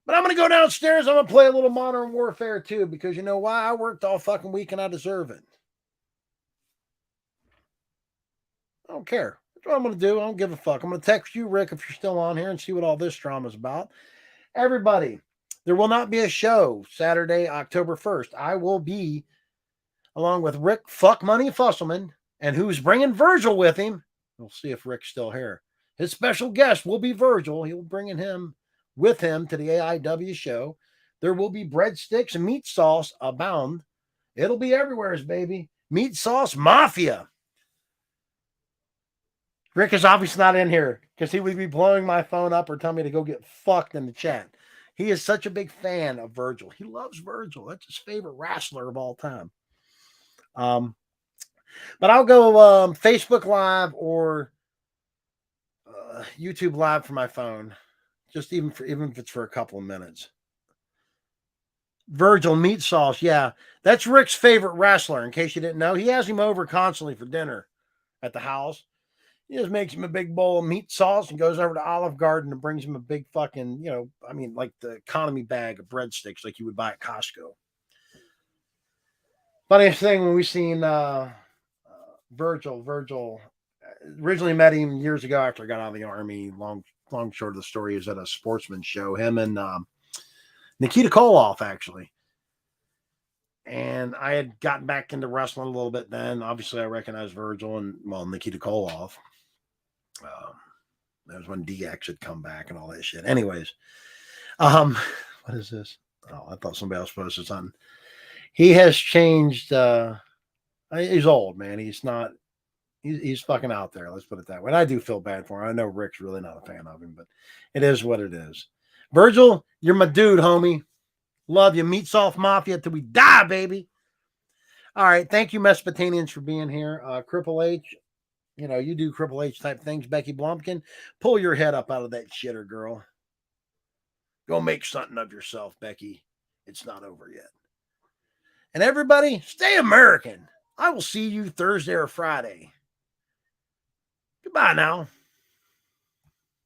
But I'm going to go downstairs. I'm going to play a little Modern Warfare 2 because you know why? I worked all fucking week and I deserve it. I don't care. That's what I'm going to do. I don't give a fuck. I'm going to text you, Rick, if you're still on here and see what all this drama is about. Everybody, there will not be a show Saturday, October 1st. I will be along with Rick Fuck Money Fusselman, and who's bringing Virgil with him. We'll see if Rick's still here. His special guest will be Virgil. He'll bring him with him to the AIW show. There will be breadsticks and meat sauce abound. It'll be everywhere, baby. Meat sauce mafia. Rick is obviously not in here because he would be blowing my phone up or telling me to go get fucked in the chat. He is such a big fan of Virgil. He loves Virgil. That's his favorite wrestler of all time. But I'll go Facebook Live or YouTube Live for my phone, just even if it's for a couple of minutes. Virgil meat sauce, yeah, that's Rick's favorite wrestler. In case you didn't know, he has him over constantly for dinner at the house. He just makes him a big bowl of meat sauce and goes over to Olive Garden and brings him a big fucking, like the economy bag of breadsticks like you would buy at Costco. Funniest thing when we seen Virgil originally met him years ago after I got out of the army. Long short of the story is at a sportsman show. Him and Nikita Koloff actually. And I had gotten back into wrestling a little bit then. Obviously, I recognized Virgil and Nikita Koloff. That was when DX had come back and all that shit. Anyways, what is this? Oh, I thought somebody else posted something. He has changed. He's old, man. He's not. He's fucking out there. Let's put it that way. And I do feel bad for him. I know Rick's really not a fan of him, but it is what it is. Virgil, you're my dude, homie. Love you. Meat Sauce Mafia till we die, baby. All right. Thank you, Mesopotamians, for being here. Triple H, you do Triple H type things. Becky Blumpkin, pull your head up out of that shitter, girl. Go make something of yourself, Becky. It's not over yet. And everybody, stay American. I will see you Thursday or Friday. Goodbye now.